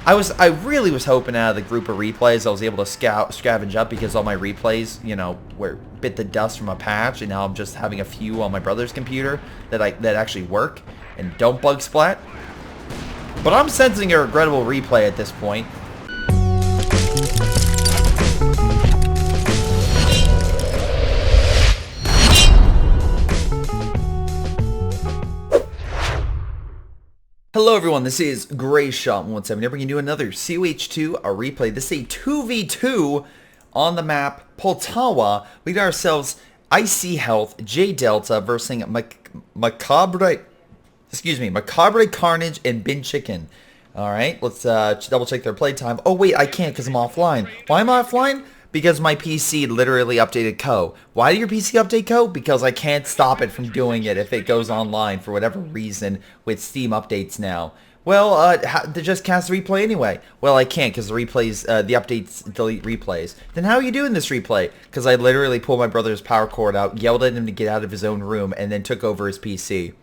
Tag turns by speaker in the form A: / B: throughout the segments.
A: I really was hoping out of the group of replays I was able to scavenge up, because all my replays, you know, were bit the dust from a patch, and now I'm just having a few on my brother's computer that actually work and don't bug splat. But I'm sensing a regrettable replay at this point. Hello everyone, this is Greyshot17 here, bringing you another COH2 a replay. This is a 2v2 on the map Poltawa. We got ourselves Icy Health, J Delta versus Macabre Carnage and Bin Chicken. Alright, let's double check their playtime. Oh wait, I can't because I'm offline. Why am I offline? Because my PC literally updated Co. Why did your PC update Co? Because I can't stop it from doing it if it goes online for whatever reason with Steam updates now. Well, to just cast the replay anyway. Well, I can't because the replays, the updates delete replays. Then how are you doing this replay? Because I literally pulled my brother's power cord out, yelled at him to get out of his own room, and then took over his PC.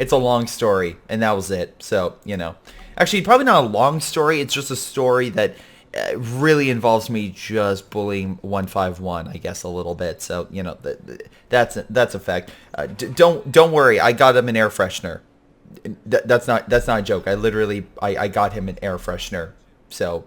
A: It's a long story, and that was it. So, you know. Actually, probably not a long story. It's just a story that really involves me just bullying 151, I guess, a little bit. So, you know, that's a fact. Don't worry, I got him an air freshener. That's not a joke. I got him an air freshener. So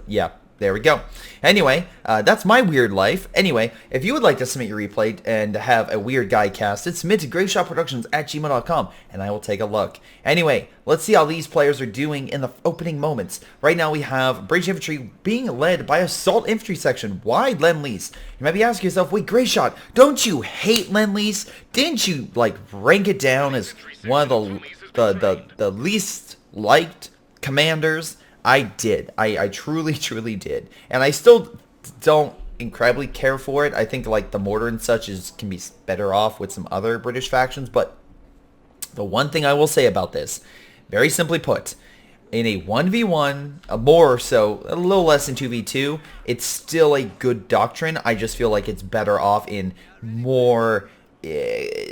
A: yeah. There we go. Anyway, that's my weird life. Anyway, if you would like to submit your replay and have a weird guy cast it, submit to greyshotproductions@gmail.com, and I will take a look. Anyway, let's see how these players are doing in the opening moments. Right now we have British Infantry being led by Assault Infantry Section. Why Lend-Lease? You might be asking yourself, wait, Greyshot, don't you hate Lend-Lease? Didn't you, like, rank it down as one of the least liked commanders? I did. I truly did. And I still don't incredibly care for it. I think like the mortar and such can be better off with some other British factions. But the one thing I will say about this, very simply put, in a 1v1, more so, a little less than 2v2, it's still a good doctrine. I just feel like it's better off in more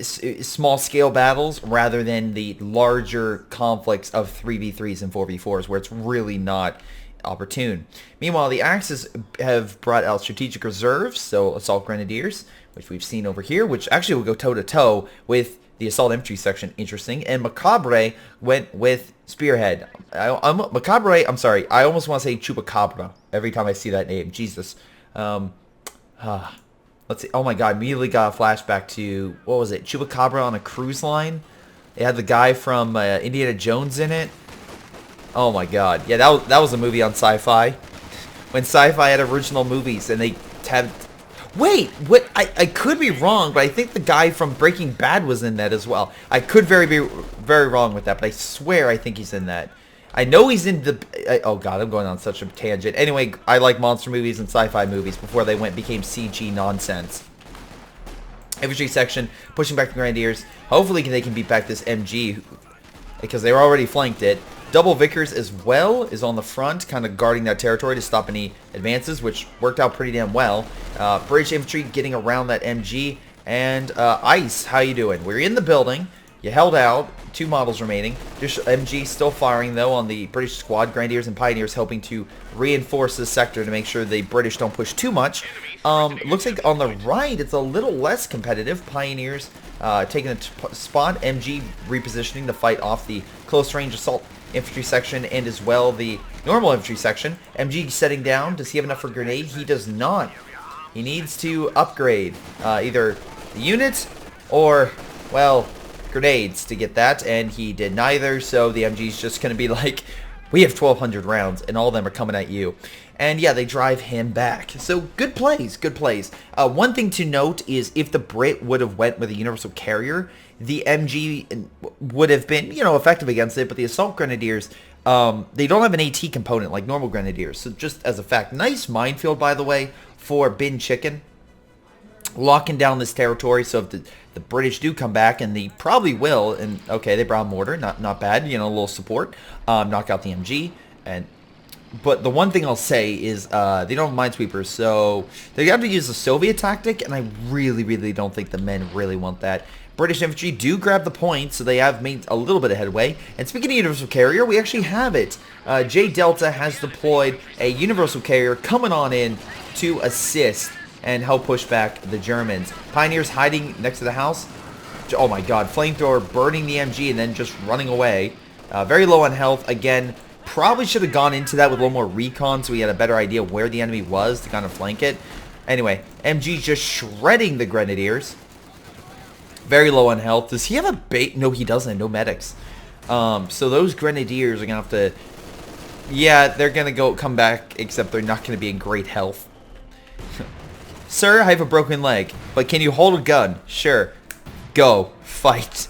A: small scale battles rather than the larger conflicts of 3v3s and 4v4s where it's really not opportune. Meanwhile, the Axis have brought out strategic reserves, so Assault Grenadiers, which we've seen over here, which actually will go toe-to-toe with the Assault Infantry Section. Interesting. And Macabre went with Spearhead. Macabre, I'm sorry, I almost want to say Chupacabra every time I see that name. Jesus. Let's see. Oh my god, immediately got a flashback to, what was it, Chupacabra on a cruise line? It had the guy from Indiana Jones in it. Oh my god. Yeah, that was a movie on Sci-Fi. When Sci-Fi had original movies and they had... Wait, what? I could be wrong, but I think the guy from Breaking Bad was in that as well. I could be very wrong with that, but I swear I think he's in that. I know he's in the... oh god, I'm going on such a tangent. Anyway, I like monster movies and sci-fi movies before they became CG nonsense. Infantry Section pushing back the Grenadiers. Hopefully they can beat back this MG because they already flanked it. Double Vickers as well is on the front, kind of guarding that territory to stop any advances, which worked out pretty damn well. British Infantry getting around that MG. And Ice, how you doing? We're in the building. You held out. 2 models remaining. MG still firing, though, on the British squad. Grenadiers and Pioneers helping to reinforce this sector to make sure the British don't push too much. Looks like on the right, it's a little less competitive. Pioneers taking a spot. MG repositioning to fight off the close-range Assault Infantry Section and as well the normal Infantry Section. MG setting down. Does he have enough for grenade? He does not. He needs to upgrade either the unit or, well, grenades to get that, and he did neither, so the MG's just going to be like, we have 1,200 rounds, and all of them are coming at you. And yeah, they drive him back. So good plays, good plays. One thing to note is if the Brit would have went with a universal carrier, the MG would have been, you know, effective against it, but the Assault Grenadiers, they don't have an AT component like normal Grenadiers. So just as a fact, nice minefield, by the way, for Bin Chicken. Locking down this territory, so if the British do come back, and they probably will, and okay, they brought mortar, not bad, you know, a little support, knock out the MG, and But the one thing I'll say is they don't have minesweepers, so they have to use the Soviet tactic, and I really, really don't think the men really want that. British infantry do grab the point, so they have made a little bit of headway. And speaking of universal carrier, we actually have it. J Delta has deployed a universal carrier coming on in to assist and help push back the Germans. Pioneers hiding next to the house. Oh my god, flamethrower burning the MG and then just running away. Very low on health. Again, probably should have gone into that with a little more recon so we had a better idea where the enemy was to kind of flank it. Anyway, MG just shredding the Grenadiers. Very low on health. Does he have a bait? No, he doesn't. No medics. So those Grenadiers are going to have to... Yeah, they're going to come back, except they're not going to be in great health. Sir, I have a broken leg, but can you hold a gun? Sure. Go. Fight.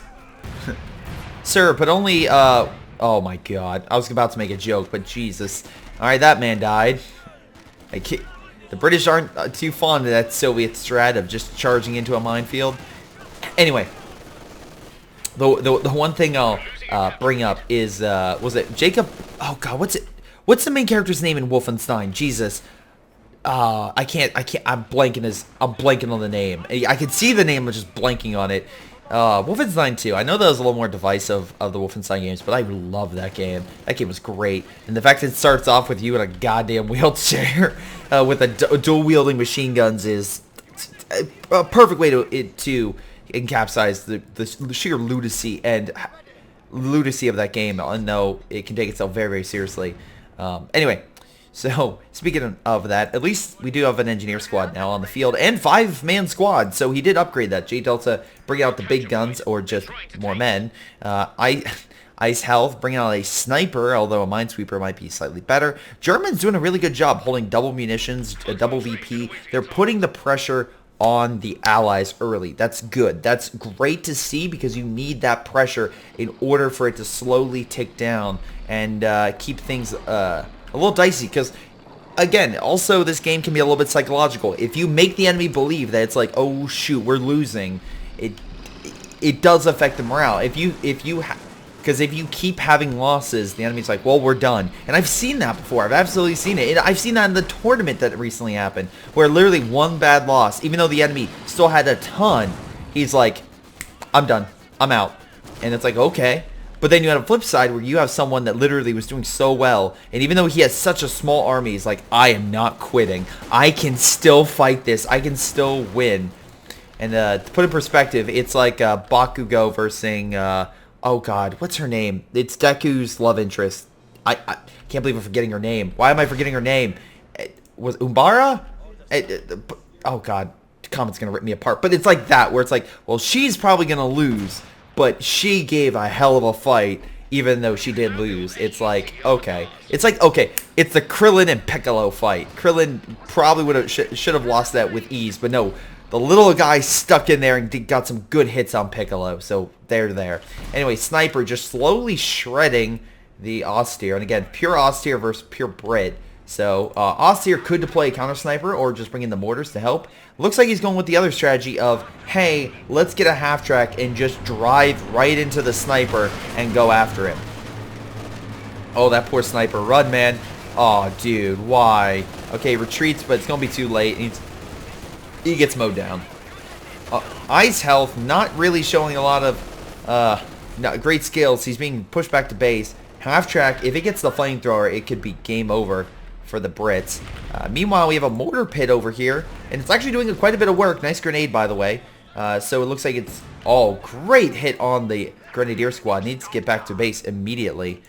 A: Sir, but only... Oh my god. I was about to make a joke, but Jesus. Alright, that man died. The British aren't too fond of that Soviet strat of just charging into a minefield. Anyway. The one thing I'll bring up is, was it Jakub? Oh god, what's the main character's name in Wolfenstein? Jesus. I can't, I'm blanking on the name. I could see the name, I'm just blanking on it. Wolfenstein 2. I know that was a little more divisive of the Wolfenstein games, but I love that game. That game was great. And the fact that it starts off with you in a goddamn wheelchair with a dual-wielding machine guns is a perfect way to encapsulate the sheer lunacy of that game. I know it can take itself very, very seriously. Anyway. So, speaking of that, at least we do have an engineer squad now on the field, and 5-man squad, so he did upgrade that. J Delta bring out the big guns, or just more men. Ice Health bring out a sniper, although a minesweeper might be slightly better. Germans doing a really good job holding double munitions, a double VP. They're putting the pressure on the allies early. That's good. That's great to see because you need that pressure in order for it to slowly tick down and keep things... a little dicey, because, again, also this game can be a little bit psychological. If you make the enemy believe that it's like, oh shoot, we're losing, it does affect the morale. Because if you keep having losses, the enemy's like, well, we're done. And I've seen that before. I've absolutely seen it. I've seen that in the tournament that recently happened, where literally one bad loss, even though the enemy still had a ton, he's like, I'm done. I'm out. And it's like, okay. But then you had a flip side where you have someone that literally was doing so well, and even though he has such a small army, he's like, I am not quitting. I can still fight this. I can still win. And to put in perspective, it's like Bakugo versus, oh god, what's her name? It's Deku's love interest. I can't believe I'm forgetting her name. Why am I forgetting her name? Was Umbara? Oh god, the comment's going to rip me apart. But it's like that, where it's like, well, she's probably going to lose. But she gave a hell of a fight, even though she did lose. It's like, okay. It's like, okay, it's the Krillin and Piccolo fight. Krillin probably should have lost that with ease, but no. The little guy stuck in there and got some good hits on Piccolo, so they're there. Anyway, Sniper just slowly shredding the Austere. And again, pure Austere versus pure Brit. So, Austere could deploy a counter sniper or just bring in the mortars to help. Looks like he's going with the other strategy of, hey, let's get a half-track and just drive right into the sniper and go after him. Oh, that poor sniper. Run, man. Oh, dude, why? Okay, retreats, but it's going to be too late. He gets mowed down. Ice Health, not really showing a lot of great skills. He's being pushed back to base. Half-track, if it gets the flamethrower, it could be game over for the Brits. Meanwhile, we have a mortar pit over here, and it's actually doing quite a bit of work. Nice grenade, by the way. So it looks like it's... Oh, great hit on the Grenadier squad. Needs to get back to base immediately.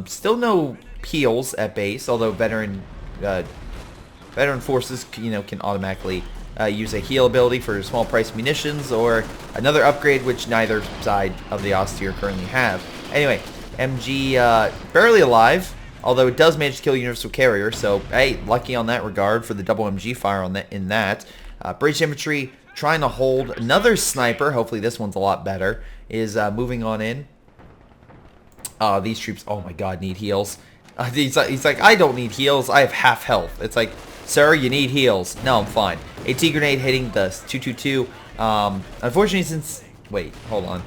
A: Still no heals at base, although veteran forces, can automatically use a heal ability for small price munitions or another upgrade, which neither side of the Austere currently have. Anyway, MG barely alive. Although it does manage to kill Universal Carrier, so, hey, lucky on that regard for the double MG fire on that. In that. British Infantry trying to hold another sniper. Hopefully this one's a lot better. Is moving on in. These troops, oh my god, need heals. He's like, I don't need heals. I have half health. It's like, sir, you need heals. No, I'm fine. AT grenade hitting the 222. Unfortunately, since... Wait, hold on.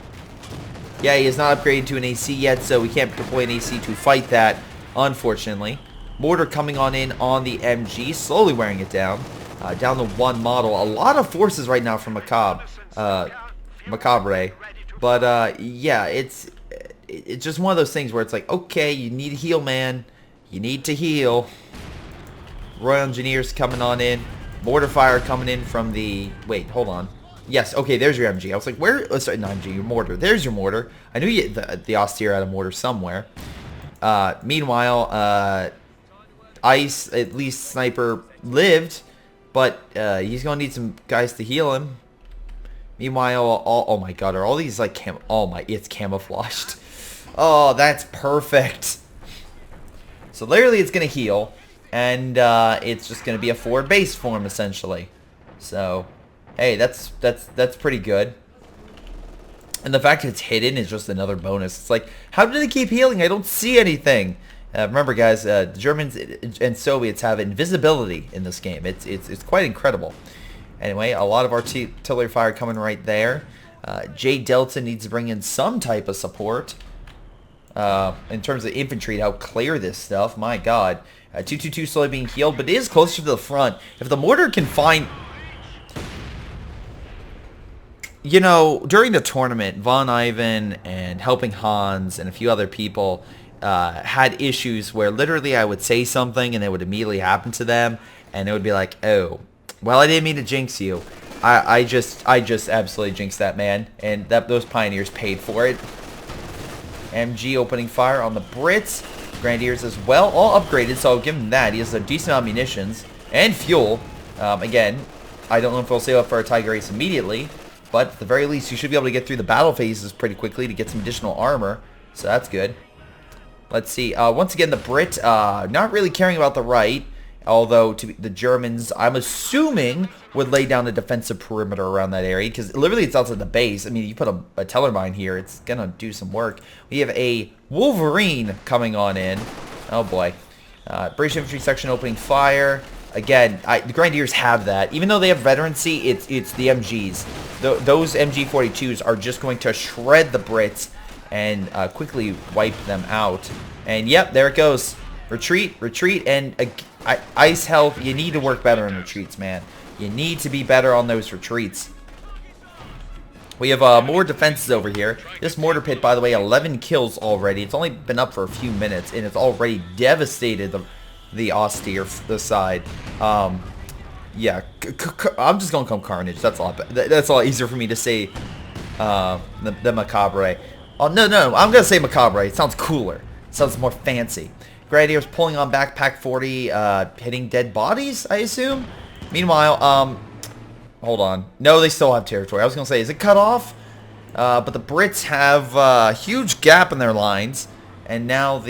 A: Yeah, he is not upgraded to an AC yet, so we can't deploy an AC to fight that. Unfortunately. Mortar coming on in on the MG, slowly wearing it down. Down to one model. A lot of forces right now from Macabre. But yeah, it's just one of those things where it's like, okay, you need to heal, man. You need to heal. Royal Engineers coming on in. Mortar fire coming in from the... Wait, hold on. Yes, okay, there's your MG. I was like, where... Oh, sorry, not MG, your mortar. There's your mortar. I knew the austere had a mortar somewhere. Meanwhile, Ice, at least Sniper, lived. But he's going to need some guys to heal him. Meanwhile, oh my god, are all these like it's camouflaged. Oh, that's perfect. So literally it's going to heal. And it's just going to be a forward base form, essentially. So, hey, that's pretty good. And the fact that it's hidden is just another bonus. It's like, how did it keep healing? I don't see anything. Remember, guys, the Germans and Soviets have invisibility in this game. It's quite incredible. Anyway, a lot of artillery fire coming right there. J Delta needs to bring in some type of support. In terms of infantry, to help clear this stuff. My god. 222 slowly being healed, but it is closer to the front. If the mortar can find... You know, during the tournament, Von Ivan and Helping Hans and a few other people had issues where literally I would say something and it would immediately happen to them, and it would be like, oh, well, I didn't mean to jinx you. I just absolutely jinxed that man, and those pioneers paid for it. MG opening fire on the Brits. Grenadiers as well, all upgraded, so I'll give him that. He has a decent amount of munitions and fuel. Again, I don't know if we'll save up for a Tiger Ace immediately, but at the very least, you should be able to get through the battle phases pretty quickly to get some additional armor, so that's good. Let's see. Once again, the Brit not really caring about the right, although the Germans, I'm assuming, would lay down a defensive perimeter around that area, because literally it's outside the base. I mean, you put a teller mine here, it's going to do some work. We have a Wolverine coming on in. Oh, boy. British infantry section opening fire. Again, the Grenadiers have that. Even though they have veterancy, it's the MGs. Those MG-42s are just going to shred the Brits and quickly wipe them out. And, yep, there it goes. Retreat, retreat, and ice health. You need to work better on retreats, man. You need to be better on those retreats. We have more defenses over here. This mortar pit, by the way, 11 kills already. It's only been up for a few minutes, and it's already devastated the austere side. Yeah, I'm just gonna call them Carnage. That's a lot easier for me to say the Macabre. Oh no, I'm gonna say Macabre. It sounds cooler. It sounds more fancy. Gladiators pulling on backpack 40, hitting dead bodies, I assume. Meanwhile, hold on. No, they still have territory. I was going to say, is it cut off? But the Brits have a huge gap in their lines. And now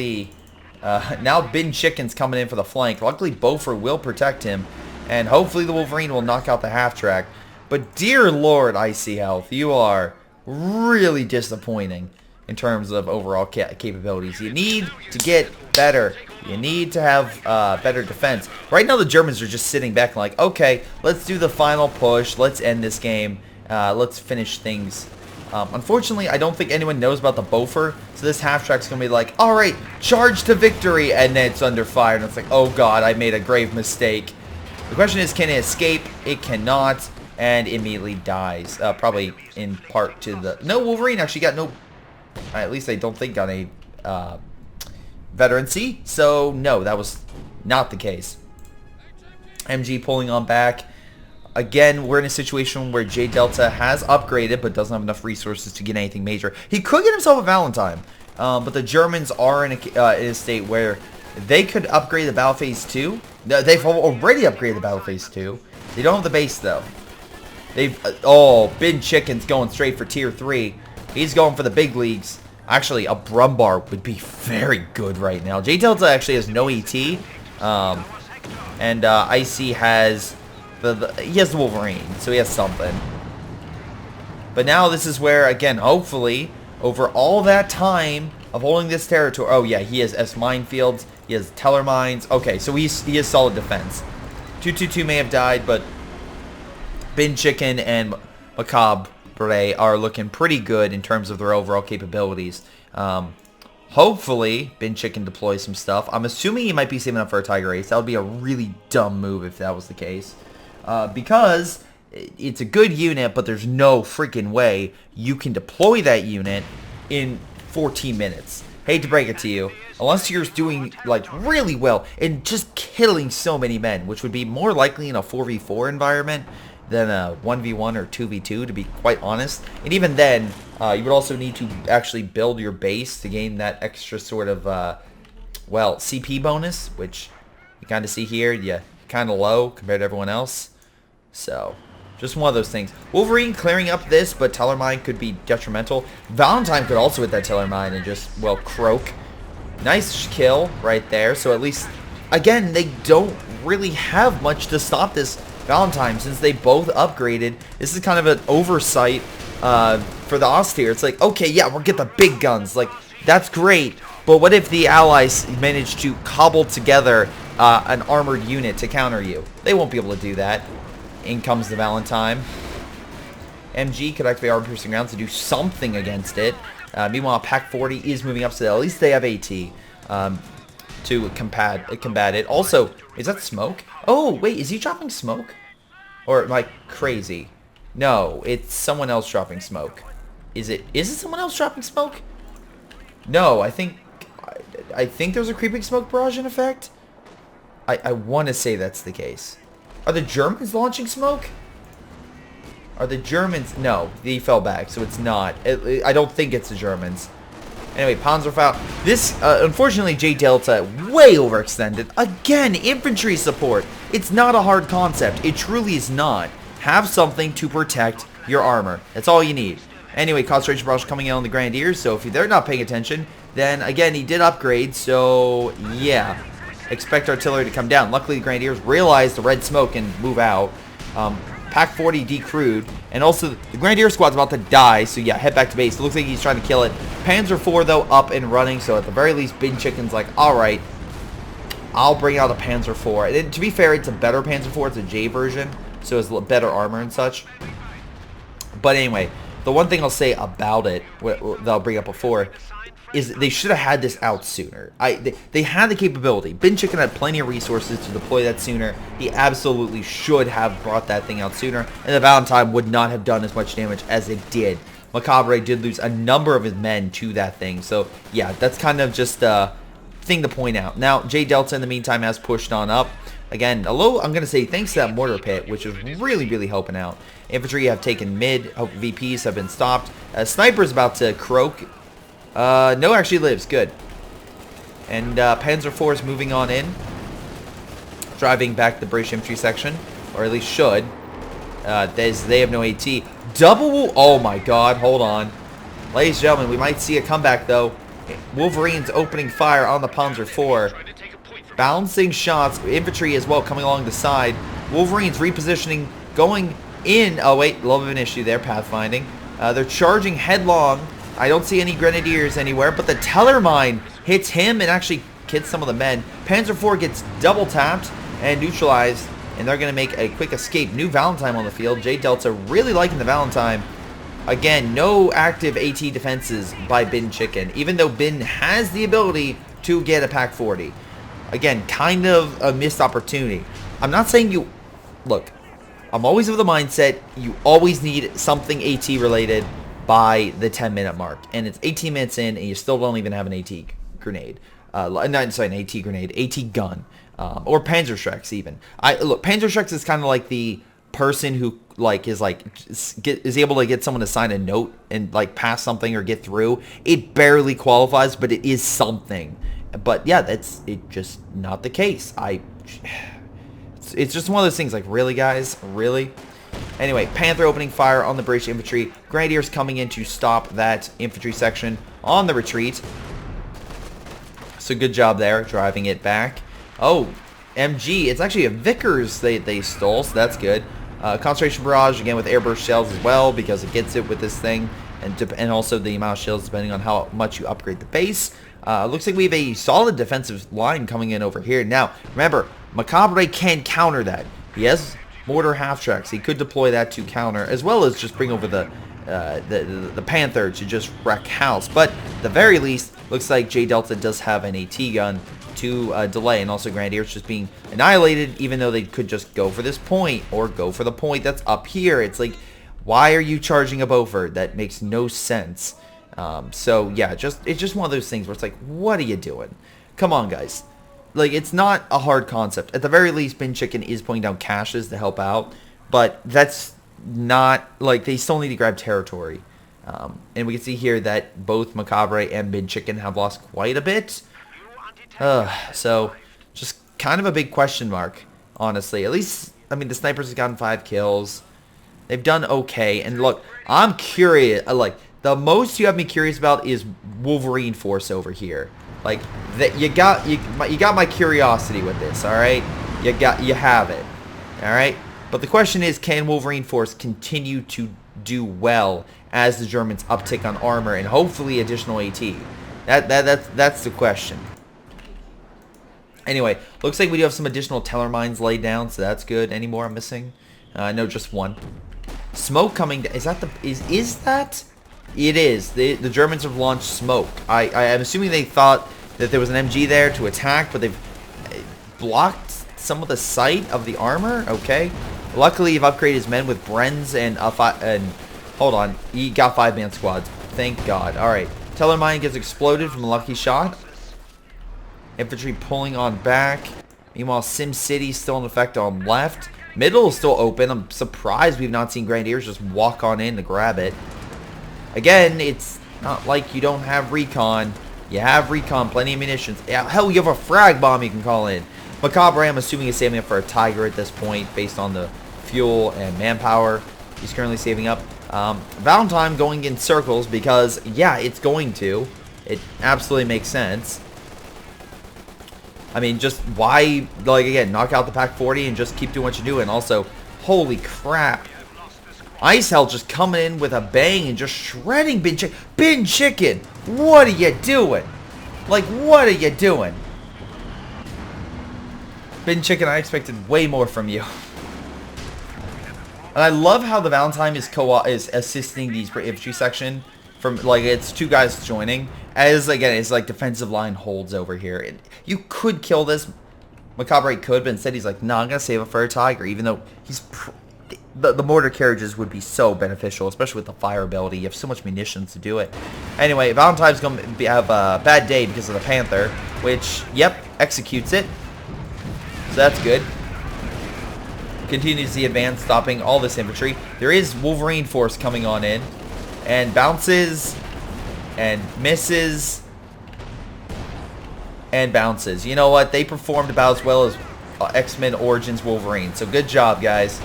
A: now Bin Chicken's coming in for the flank. Luckily, Beaufort will protect him. And hopefully the Wolverine will knock out the half-track. But dear Lord, Icy Health, you are really disappointing in terms of overall capabilities. You need to get better. You need to have better defense. Right now the Germans are just sitting back and like, okay, let's do the final push. Let's end this game. Let's finish things. Unfortunately, I don't think anyone knows about the Beaufort, so this half-track's going to be like, alright, charge to victory, and then it's under fire, and it's like, oh god, I made a grave mistake. The question is, can it escape? It cannot, and immediately dies. Probably in part to the... No, Wolverine actually got no... At least I don't think got a veterancy, so no, that was not the case. MG pulling on back. Again, we're in a situation where J Delta has upgraded but doesn't have enough resources to get anything major. He could get himself a Valentine, but the Germans are in a state where they could upgrade the Battle Phase 2. They've already upgraded the Battle Phase 2. They don't have the base, though. They've... oh, Bin Chicken's going straight for Tier 3. He's going for the big leagues. Actually, a Brumbar would be very good right now. J Delta actually has no ET. And Icy has... he has the Wolverine, so he has something. But now this is where, again, hopefully, over all that time of holding this territory... oh, yeah, he has S minefields. He has Teller mines. Okay, so he has solid defense. 222 may have died, but Bin Chicken and Macabre are looking pretty good in terms of their overall capabilities. Hopefully, Binchik can deploy some stuff. I'm assuming he might be saving up for a Tiger Ace. That would be a really dumb move if that was the case. Because it's a good unit, but there's no freaking way you can deploy that unit in 14 minutes. Hate to break it to you. Unless you're doing, like, really well and just killing so many men, which would be more likely in a 4v4 environment than a 1v1 or 2v2, to be quite honest. And even then, you would also need to actually build your base to gain that extra sort of, well, CP bonus, which you kind of see here. Yeah, kind of low compared to everyone else. So, just one of those things. Wolverine clearing up this, but Tellermine could be detrimental. Valentine could also hit that Tellermine and just, well, croak. Nice kill right there. So at least, again, they don't really have much to stop this Valentine since they both upgraded. This is kind of an oversight for the Austere. It's like, okay, yeah, we'll get the big guns. Like, that's great. But what if the allies manage to cobble together an armored unit to counter you? They won't be able to do that. In comes the Valentine. MG could activate armor piercing rounds to do something against it. Meanwhile, Pack 40 is moving up, so at least they have AT to combat it. Also, is that smoke? Oh, wait, is he dropping smoke? Or am I crazy? No, it's someone else dropping smoke. Is it someone else dropping smoke? No, I think there's a creeping smoke barrage in effect. I want to say that's the case. Are the Germans launching smoke? Are the Germans... No, they fell back, so it's not. I don't think it's the Germans. Anyway, Panzerfaust. This, unfortunately, J Delta, way overextended. Again, infantry support. It's not a hard concept. It truly is not. Have something to protect your armor. That's all you need. Anyway, Concentration Barrage coming in on the Grenadiers, so if they're not paying attention, then, again, he did upgrade, so, yeah. Expect artillery to come down. Luckily, the Grenadiers realize the red smoke and move out. Pack 40 decrewed, and also the Grenadier squad's about to die, so yeah, head back to base. It looks like he's trying to kill it. Panzer IV, though, up and running, so at the very least, Bin Chicken's like, alright, I'll bring out a Panzer IV. And to be fair, it's a better Panzer IV. It's a J version, so it's better armor and such. But anyway, the one thing I'll say about it, that I'll bring up before, is they should have had this out sooner. They had the capability. Bin Chicken had plenty of resources to deploy that sooner. He absolutely should have brought that thing out sooner, and the Valentine would not have done as much damage as it did. Macabre did lose a number of his men to that thing, so yeah, that's kind of just a thing to point out. Now, J Delta in the meantime has pushed on up. Again, although I'm going to say thanks to that mortar pit, which is really, really helping out. Infantry have taken mid. VPs have been stopped. Sniper's about to croak. No, actually lives. Good. And Panzer IV is moving on in. Driving back the British infantry section. Or at least should. They have no AT. Double... Oh my god, hold on. Ladies and gentlemen, we might see a comeback though. Wolverine's opening fire on the Panzer IV. Bouncing shots. Infantry as well coming along the side. Wolverine's repositioning. Going in. Oh wait, a little bit of an issue there. Pathfinding. They're charging headlong. I don't see any Grenadiers anywhere, but the Tellermine hits him and actually hits some of the men. Panzer IV gets double tapped and neutralized, and they're going to make a quick escape. New Valentine on the field. J Delta really liking the Valentine. Again, no active AT defenses by Bin Chicken, even though Bin has the ability to get a Pack 40. Again, kind of a missed opportunity. I'm not saying you... Look, I'm always of the mindset you always need something AT related by the 10-minute mark, and it's 18 minutes in and you still don't even have an AT grenade. Not sorry, an AT grenade, AT gun, or Panzerschrecks even. Look, Panzerschrecks is kind of like the person who is able to get someone to sign a note and like pass something or get through. It barely qualifies, but it is something. But yeah, it's just not the case. It's just one of those things. Like, really, guys, really. Anyway, Panther opening fire on the British infantry. Grenadiers coming in to stop that infantry section on the retreat. So good job there, driving it back. Oh, MG. It's actually a Vickers they stole, so that's good. Concentration barrage, again, with airburst shells as well, because it gets it with this thing. And also the amount of shells, depending on how much you upgrade the base. Looks like we have a solid defensive line coming in over here. Now, remember, Macabre can counter that. He has mortar half-tracks. He could deploy that to counter, as well as just bring over the the Panther to just wreck house. But at the very least, looks like J Delta does have an AT gun to delay, and also Grenadiers just being annihilated, even though they could just go for this point or go for the point that's up here. It's like, why are you charging a Beaufort? That makes no sense. So yeah, it's just one of those things where it's like, what are you doing? Come on, guys. Like, it's not a hard concept. At the very least, Bin Chicken is putting down caches to help out, but that's not, like, they still need to grab territory. And we can see here that both Macabre and Bin Chicken have lost quite a bit. So, just kind of a big question mark, honestly. At least, I mean, the Snipers have gotten 5 kills. They've done okay. And look, I'm curious, like, the most you have me curious about is Wolverine Force over here. Like, that you got my curiosity with this, all right? You have it, all right? But the question is, can Wolverine Force continue to do well as the Germans uptick on armor and hopefully additional AT? That's the question. Anyway, looks like we do have some additional Teller mines laid down, so that's good. Any more I'm missing? No, just one. Smoke coming. Is that the? Is that? It is. The Germans have launched smoke. I am assuming they thought that there was an MG there to attack, but they've blocked some of the sight of the armor. Okay. Luckily, you've upgraded his men with Brens and hold on, he got 5-man squads. Thank God. All right. Teller mine gets exploded from a lucky shot. Infantry pulling on back. Meanwhile, Sim City still in effect on left. Middle is still open. I'm surprised we've not seen Grenadiers just walk on in to grab it. Again, it's not like you don't have recon. You have recon, plenty of munitions. Yeah, hell, you have a frag bomb you can call in. Macabre, I'm assuming, is saving up for a Tiger at this point based on the fuel and manpower he's currently saving up. Valentine going in circles because, yeah, it's going to. It absolutely makes sense. I mean, just why, like, again, knock out the Pack 40 and just keep doing what you're doing. Also, holy crap. Ice Hell just coming in with a bang and just shredding Bin Chicken. Bin Chicken, what are you doing? Like, what are you doing? Bin Chicken, I expected way more from you. And I love how the Valentine is assisting these infantry section from, like, it's 2 guys joining. As, again, it's like defensive line holds over here. And you could kill this. Macabre could, but instead he's like, no, I'm going to save it for a Tiger, even though he's... The mortar carriages would be so beneficial, especially with the fire ability. You have so much munitions to do it. Anyway, Valentine's going to have a bad day because of the Panther, which, yep, executes it. So that's good. Continue to see advance, stopping all this infantry. There is Wolverine Force coming on in, and bounces, and misses, and bounces. You know what? They performed about as well as X-Men Origins Wolverine. So good job, guys.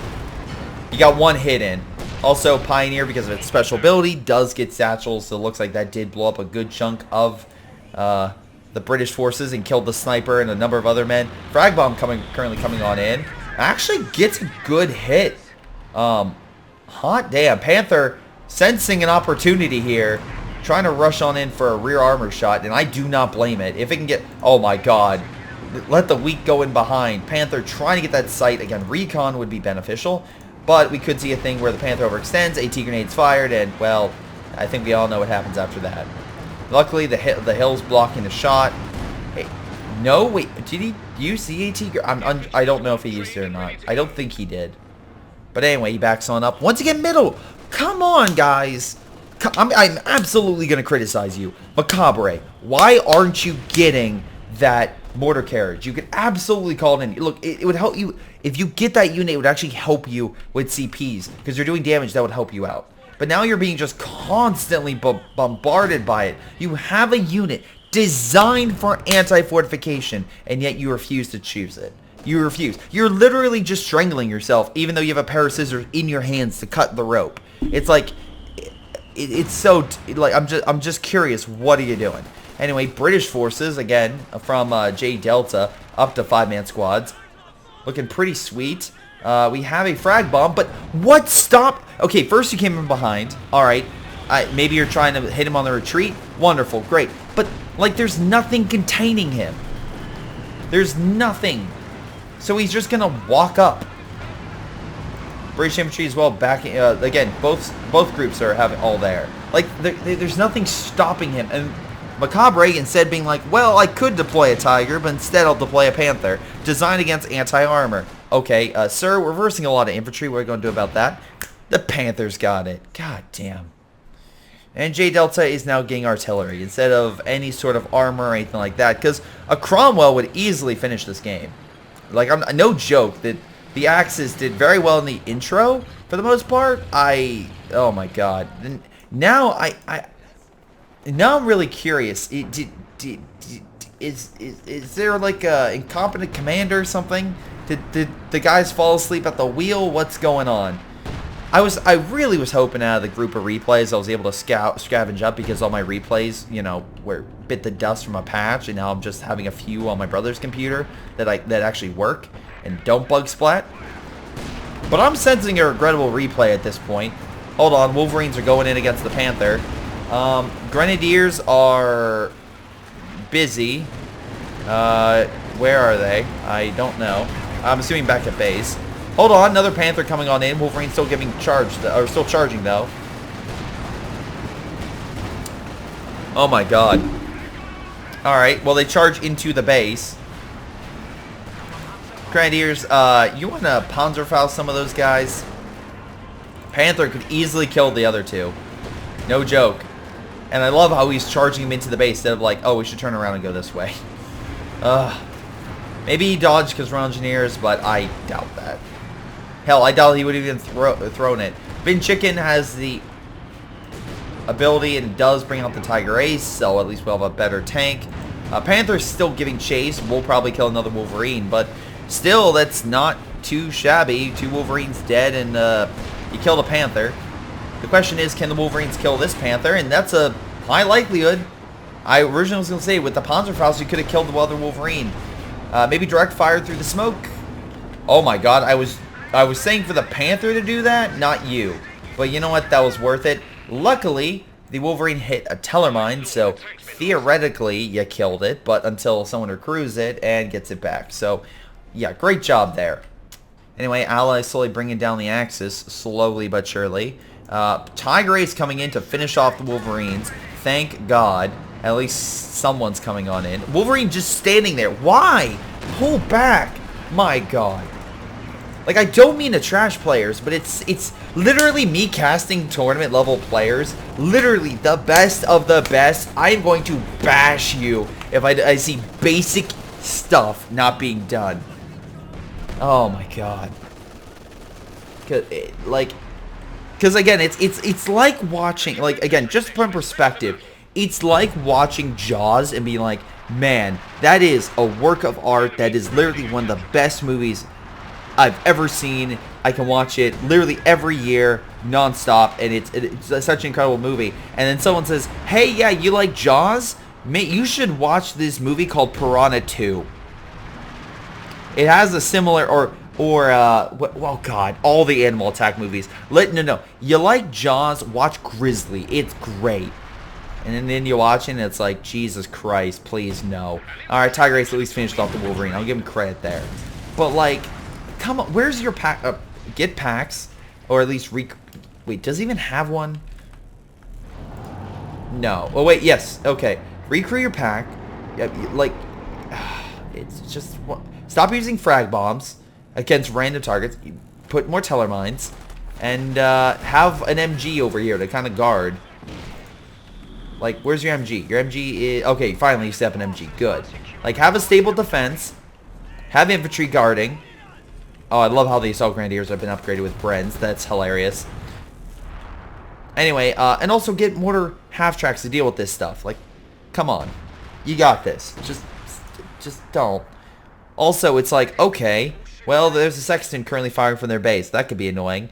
A: You got 1 hit in. Also, Pioneer, because of its special ability, does get satchels, so it looks like that did blow up a good chunk of the British forces and killed the sniper and a number of other men. Frag Bomb currently coming on in. Actually gets a good hit. Hot damn. Panther sensing an opportunity here, trying to rush on in for a rear armor shot, and I do not blame it. If it can get... Oh my god. Let the weak go in behind. Panther trying to get that sight. Again, recon would be beneficial. But we could see a thing where the Panther overextends, AT grenades fired, and, well, I think we all know what happens after that. Luckily, the hill's blocking the shot. Hey, no, wait, do you see AT? I don't know if he used it or not. I don't think he did. But anyway, he backs on up. Once again, middle. Come on, guys. I'm absolutely going to criticize you. Macabre, why aren't you getting that mortar carriage? You could absolutely call it in. Look, it would help you. If you get that unit, it would actually help you with CPs. Because you're doing damage, that would help you out. But now you're being just constantly bombarded by it. You have a unit designed for anti-fortification, and yet you refuse to choose it. You refuse. You're literally just strangling yourself, even though you have a pair of scissors in your hands to cut the rope. It's like, it's so, like, I'm just curious, what are you doing? Anyway, British forces, again, from J Delta, up to 5-man squads. Looking pretty sweet. We have a frag bomb, but what stop? Okay, first you came in behind. All right. Maybe you're trying to hit him on the retreat. Wonderful, great. But, like, there's nothing containing him. There's nothing. So he's just going to walk up. British infantry as well backing. Again, both groups are having all there. Like there's nothing stopping him. And Macabre instead being like, well, I could deploy a tiger, but instead I'll deploy a panther designed against anti-armor. Okay, sir, we're reversing a lot of infantry. What are we going to do about that? The Panthers got it. God damn. And J Delta is now getting artillery instead of any sort of armor or anything like that, because a Cromwell would easily finish this game. Like, I'm no joke that the Axis did very well in the intro for the most part. Oh my god. Now now I'm really curious. Is there like a incompetent commander or something? Did the guys fall asleep at the wheel? What's going on? I really was hoping out of the group of replays I was able to scavenge up, because all my replays, you know, bit the dust from a patch, and now I'm just having a few on my brother's computer that actually work and don't bug splat. But I'm sensing a regrettable replay at this point. Hold on, Wolverines are going in against the Panther. Grenadiers are busy. Where are they? I don't know. I'm assuming back at base. Hold on, another Panther coming on in. Wolverine's still giving charged, or still charging though. Oh my god. Alright, well they charge into the base. Grenadiers, you want to Panzerfaust some of those guys? Panther could easily kill the other two. No joke. And I love how he's charging him into the base instead of like, oh, we should turn around and go this way. Maybe he dodged because we're engineers, but I doubt that. Hell, I doubt he would have even thrown it. Bin Chicken has the ability and does bring out the Tiger Ace, so at least we'll have a better tank. Panther's still giving chase. We'll probably kill another Wolverine, but still, that's not too shabby. 2 Wolverines dead, and you kill the Panther. The question is, can the Wolverines kill this Panther? And that's a high likelihood. I originally was going to say, with the Panzerfaust, you could have killed the other Wolverine. Maybe direct fire through the smoke. Oh my god, I was saying for the Panther to do that, not you. But you know what? That was worth it. Luckily, the Wolverine hit a Tellermine, so theoretically you killed it, but until someone recruits it and gets it back. So, yeah, great job there. Anyway, Allies slowly bringing down the Axis, slowly but surely. Tiger Ace coming in to finish off the Wolverines. Thank God. At least someone's coming on in. Wolverine just standing there. Why? Pull back. My God. Like, I don't mean to trash players, but it's literally me casting tournament level players. Literally the best of the best. I am going to bash you if I see basic stuff not being done. Oh my God. Because again, it's like watching, like, again, just from perspective, it's like watching Jaws and being like, man, that is a work of art. That is literally one of the best movies I've ever seen. I can watch it literally every year, nonstop, and it's such an incredible movie. And then someone says, hey, yeah, you like Jaws? Mate, you should watch this movie called Piranha 2. It has a similar, well, God, all the Animal Attack movies. No. You like Jaws? Watch Grizzly. It's great. And then you watch it, and it's like, Jesus Christ, please, no. Alright, Tiger Ace at least finished off the Wolverine. I'll give him credit there. But, like, come on, where's your pack? Get packs, or at least wait, does he even have one? No. Oh, wait, yes. Okay. Recreate your pack. Like, it's just... Stop using frag bombs against random targets. You put more Tellermines. And have an MG over here to kind of guard. Like, where's your MG? Your MG is... Okay, finally you set up an MG. Good. Like, have a stable defense. Have infantry guarding. Oh, I love how the Assault Grenadiers have been upgraded with Brens. That's hilarious. Anyway, and also get mortar half-tracks to deal with this stuff. Like, come on. You got this. Just don't. Also, it's like, okay, well, there's a Sexton currently firing from their base. That could be annoying.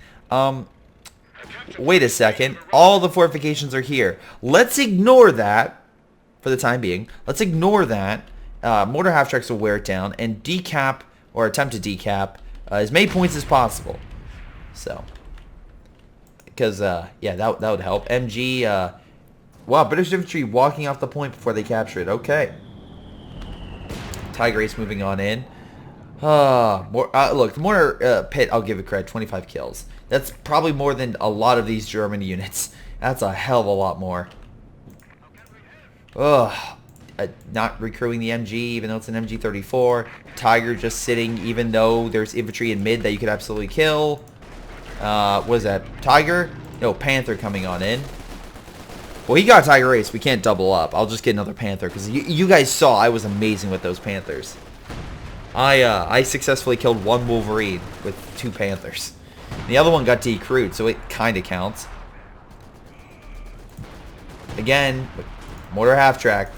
A: Wait a second. All the fortifications are here. Let's ignore that for the time being. Let's ignore that. Mortar half-tracks will wear it down and decap, or attempt to decap, as many points as possible. So, because, yeah, that would help. MG, wow, British infantry walking off the point before they capture it. Okay. Tiger Ace moving on in. Look, the mortar pit, I'll give it credit, 25 kills. That's probably more than a lot of these German units. That's a hell of a lot more. Ugh. Not recruiting the MG, even though it's an MG34. Tiger just sitting, even though there's infantry in mid that you could absolutely kill. What is that? Tiger? No, Panther coming on in. Well, he got Tiger Ace. We can't double up. I'll just get another Panther, because you guys saw I was amazing with those Panthers. I successfully killed one Wolverine with 2 Panthers. The other one got decrewed, so it kind of counts. Again, mortar half-track.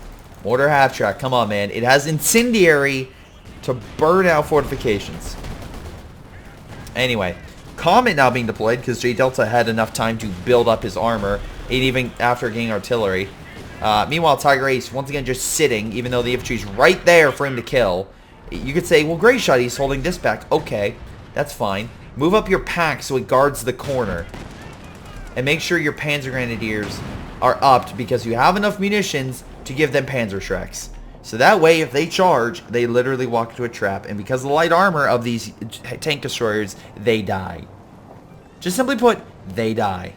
A: Mortar half-track. Come on, man. It has incendiary to burn out fortifications. Anyway, Comet now being deployed because J Delta had enough time to build up his armor, even after getting artillery. Meanwhile, Tiger Ace, once again, just sitting, even though the infantry's right there for him to kill. You could say, well, Greyshot, he's holding this back. Okay, that's fine. Move up your pack so it guards the corner. And make sure your Panzer Grenadiers are upped because you have enough munitions to give them PanzerShreks. So that way, if they charge, they literally walk into a trap. And because of the light armor of these tank destroyers, they die. Just simply put, they die.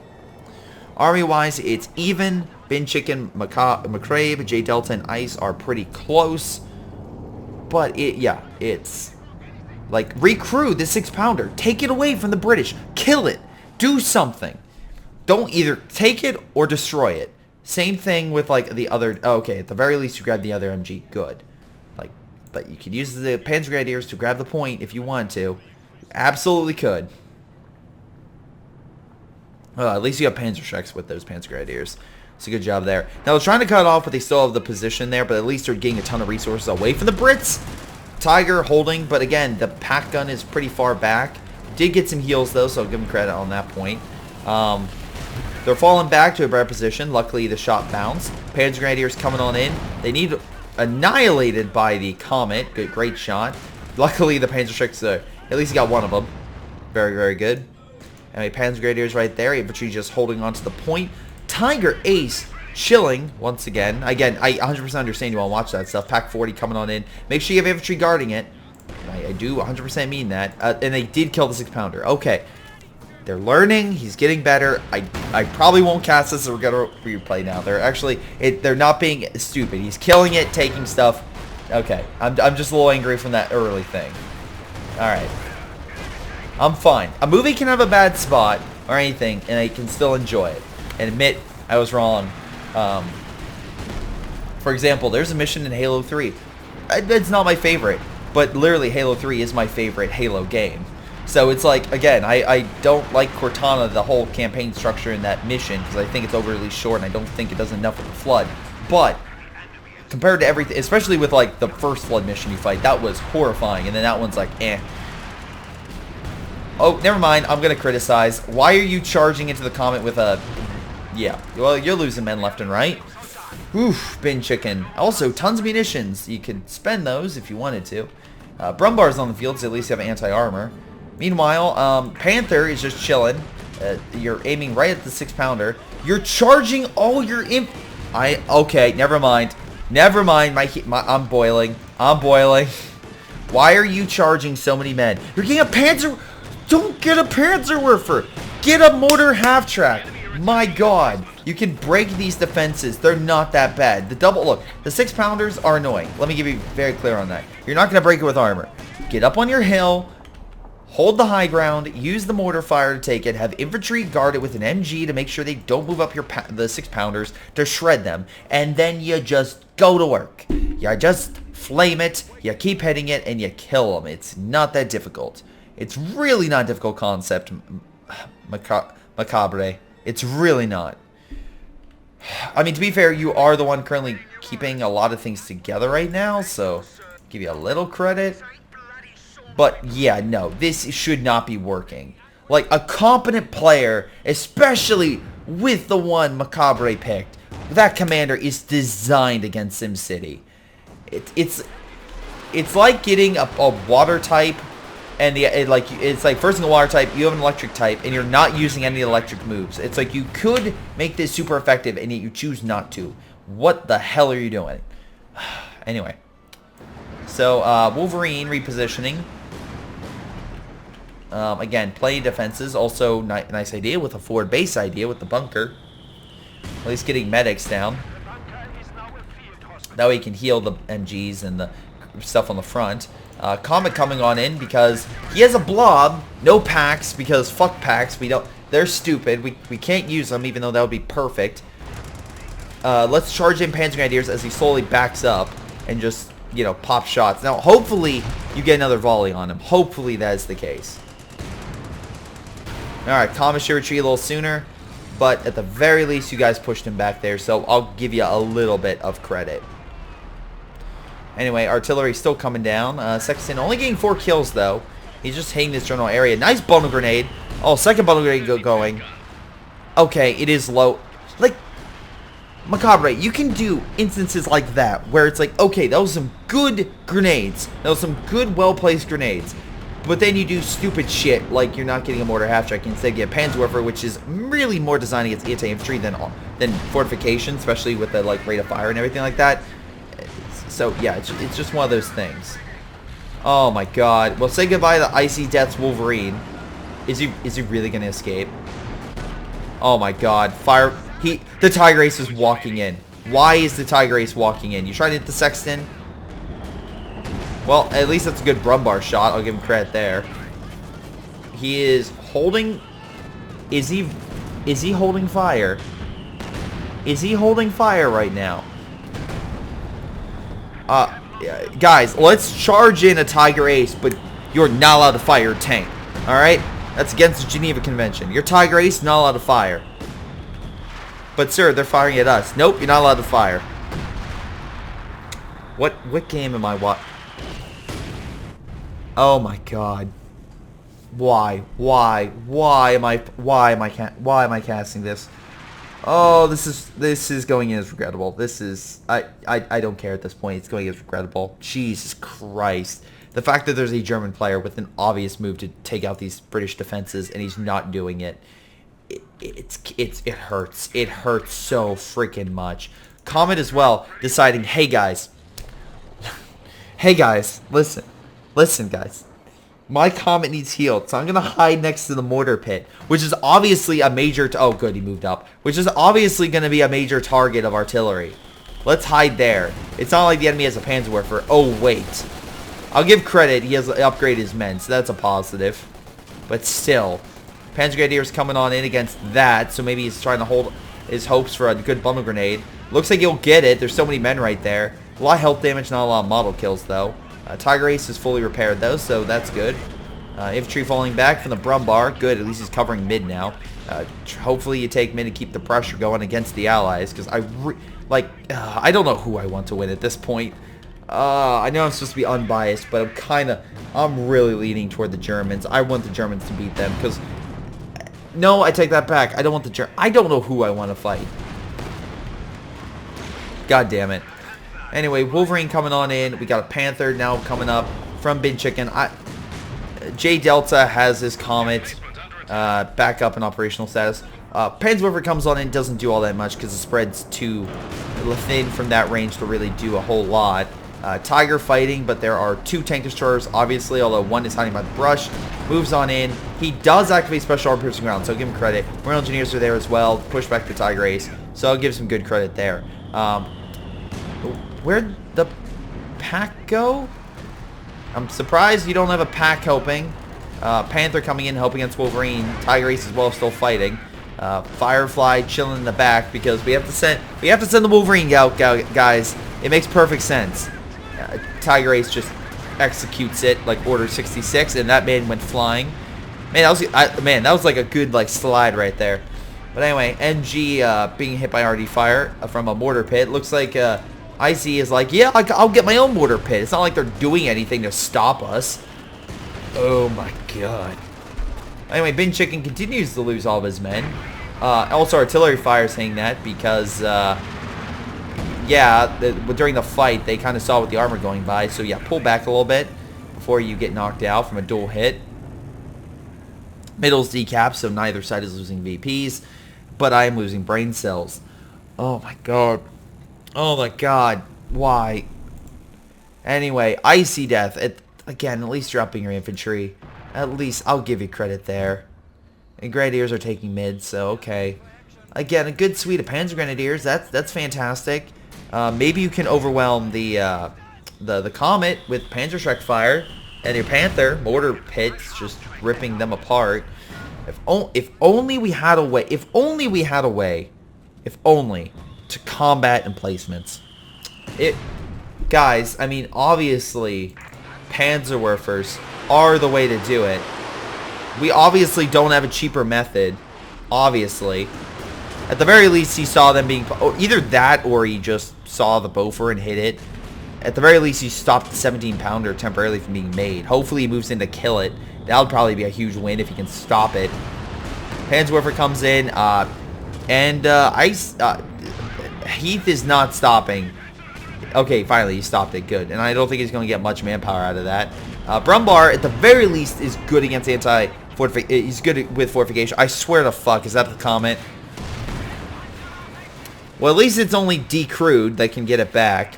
A: Army-wise, it's even. Bin Chicken, McCrabe, J Delta, and Ice are pretty close. But, it's... Like, recruit the 6-pounder. Take it away from the British. Kill it. Do something. Don't either take it or destroy it. Same thing with, like, the other... Oh, okay, at the very least, you grab the other MG. Good. Like, but you could use the Panzer Grenadiers to grab the point if you wanted to. Absolutely could. At least you have PanzerShreks with those Panzer Grenadiers. It's a good job there. Now, they're trying to cut off, but they still have the position there. But at least they're getting a ton of resources away from the Brits. Tiger holding, but again, the pack gun is pretty far back. Did get some heals, though, so I'll give them credit on that point. They're falling back to a better position. Luckily, the shot bounced. Panzer Grenadiers coming on in. They need annihilated by the Comet. Great shot. Luckily, the PanzerShreks, at least he got one of them. Very, very good. Anyway, Panzer Grenadiers right there. Infantry just holding on to the point. Tiger Ace chilling once again. Again, I 100% understand you want to watch that stuff. Pack 40 coming on in. Make sure you have infantry guarding it. I do 100% mean that. And they did kill the 6-pounder. Okay. They're learning. He's getting better. I probably won't cast this, so we're going to replay now. They're actually... they're not being stupid. He's killing it, taking stuff. Okay. I'm just a little angry from that early thing. Alright. I'm fine. A movie can have a bad spot or anything, and I can still enjoy it. And admit I was wrong. For example, there's a mission in Halo 3. It's not my favorite, but literally Halo 3 is my favorite Halo game. So it's like, again, I don't like Cortana, the whole campaign structure in that mission, because I think it's overly short and I don't think it does enough with the Flood. But compared to everything, especially with like the first Flood mission you fight, that was horrifying, and then that one's like, eh. Oh, never mind, I'm going to criticize. Why are you charging into the Comet with a... Yeah, well, you're losing men left and right. Oof, bin chicken. Also, tons of munitions. You could spend those if you wanted to. Brumbar's on the field, so at least you have anti-armor. Meanwhile, Panther is just chilling. You're aiming right at the 6-pounder. You're charging all your imp... Okay, never mind. Never mind. I'm boiling. I'm boiling. Why are you charging so many men? You're getting a Panzer... Don't get a Panzerwerfer. Get a mortar half-track. My God. You can break these defenses. They're not that bad. The double... Look, the 6-pounders are annoying. Let me give you very clear on that. You're not going to break it with armor. Get up on your hill. Hold the high ground. Use the mortar fire to take it. Have infantry guard it with an MG to make sure they don't move up the 6-pounders to shred them. And then you just go to work. You just flame it. You keep hitting it and you kill them. It's not that difficult. It's really not a difficult concept, Macabre. It's really not. I mean, to be fair, you are the one currently keeping a lot of things together right now, so I'll give you a little credit. But yeah, no, this should not be working. Like, a competent player, especially with the one Macabre picked, that commander is designed against SimCity. It's like getting a water type. And it's like first in the water type, you have an electric type, and you're not using any electric moves. It's like you could make this super effective, and yet you choose not to. What the hell are you doing? Anyway, So, Wolverine repositioning. Again, play defenses. Also, nice idea with a forward base idea with the bunker. At least getting medics down. That way you can heal the MGs and the stuff on the front. Comet coming on in because he has a blob. No packs because fuck packs. They're stupid. We can't use them even though that would be perfect. Let's charge in Panzer Grenadiers as he slowly backs up and just, you know, pop shots. Now, hopefully you get another volley on him. Hopefully that is the case. Alright, Comet should retreat a little sooner. But at the very least, you guys pushed him back there. So I'll give you a little bit of credit. Anyway, artillery still coming down. Sexton only getting 4 kills, though. He's just hitting this general area. Nice bundle grenade. Oh, second bundle grenade going. Okay, it is low. Like, Macabre, you can do instances like that, where it's like, okay, that was some good grenades. That was some good, well-placed grenades. But then you do stupid shit, like you're not getting a mortar half-track. Instead, you get Panzerwerfer, which is really more designed against anti-infantry than fortification, especially with the like rate of fire and everything like that. So, yeah, it's just one of those things. Oh, my God. Well, say goodbye to Icy Death's Wolverine. Is he really going to escape? Oh, my God. Fire. The Tiger Ace is walking in. Why is the Tiger Ace walking in? You trying to hit the Sexton? Well, at least that's a good Brumbar shot. I'll give him credit there. He is holding... Is he holding fire? Is he holding fire right now? Guys, let's charge in a Tiger Ace, but you're not allowed to fire your tank. Alright? That's against the Geneva Convention. Your Tiger Ace, not allowed to fire. But sir, they're firing at us. Nope, you're not allowed to fire. What game am I watching? Oh my God. Why am I casting this? Oh, this is going in as regrettable. This is I don't care at this point. It's going as regrettable. Jesus Christ. The fact that there's a German player with an obvious move to take out these British defenses and he's not doing it. It hurts. It hurts so freaking much. Comet as well deciding, hey guys. Hey guys, listen. Listen guys. My Comet needs healed, so I'm going to hide next to the mortar pit, which is obviously a major... Oh, good, he moved up. Which is obviously going to be a major target of artillery. Let's hide there. It's not like the enemy has a Panzerwerfer. Oh, wait. I'll give credit. He has upgraded his men, so that's a positive. But still, Panzer Grenadier's coming on in against that, so maybe he's trying to hold his hopes for a good bundle grenade. Looks like he'll get it. There's so many men right there. A lot of health damage, not a lot of model kills, though. Tiger Ace is fully repaired, though, so that's good. Infantry falling back from the Brumbar. Good, at least he's covering mid now. Hopefully you take mid to keep the pressure going against the Allies, because I don't know who I want to win at this point. I know I'm supposed to be unbiased, but I'm really leaning toward the Germans. I want the Germans to beat them, because... No, I take that back. I don't want the Germans. I don't know who I want to fight. God damn it. Anyway, Wolverine coming on in. We got a Panther now coming up from Bin Chicken. J Delta has his Comet back up in operational status. Panzerwerfer comes on in, doesn't do all that much because the spread's too thin from that range to really do a whole lot. Tiger fighting, but there are 2 tank destroyers, obviously, although one is hiding by the brush. Moves on in. He does activate special armor piercing ground, so I'll give him credit. Royal Engineers are there as well. Push back the Tiger Ace, so I'll give some good credit there. Where'd the pack go? I'm surprised you don't have a pack helping. Panther coming in helping against Wolverine. Tiger Ace as well still fighting. Firefly chilling in the back because we have to send the Wolverine out, guys. It makes perfect sense. Tiger Ace just executes it like Order 66, and that man went flying. Man, that was like a good slide right there. But anyway, NG being hit by RD fire from a mortar pit. Looks like IC is like, yeah, I'll get my own mortar pit. It's not like they're doing anything to stop us. Oh my God. Anyway, Bin Chicken continues to lose all of his men. Also, artillery fire is saying that because, yeah, during the fight, they kind of saw with the armor going by. So, yeah, pull back a little bit before you get knocked out from a dual hit. Middle's decapped, so neither side is losing VPs. But I am losing brain cells. Oh, my God. Oh, my God. Why? Anyway, Icy Death. Again, at least you're upping your infantry. At least I'll give you credit there. And Grenadiers are taking mid, so okay. Again, a good suite of Panzer Grenadiers. That's fantastic. Maybe you can overwhelm the Comet with PyroShark fire, and your Panther mortar pits just ripping them apart. If only we had a way. If only we had a way. If only to combat emplacements. Guys, I mean, obviously, Panzerwerfers are the way to do it. We obviously don't have a cheaper method. Obviously. At the very least, he saw them being... either that, or he just saw the Bofor and hit it. At the very least, he stopped the 17-pounder temporarily from being made. Hopefully, he moves in to kill it. That would probably be a huge win if he can stop it. Panzerwerfer comes in, and Heath is not stopping. Okay, finally, he stopped it. Good. And I don't think he's going to get much manpower out of that. Brumbar, at the very least, is good against anti-fortification. He's good with fortification. I swear to fuck, is that the comment? Well, at least it's only decrewed that can get it back.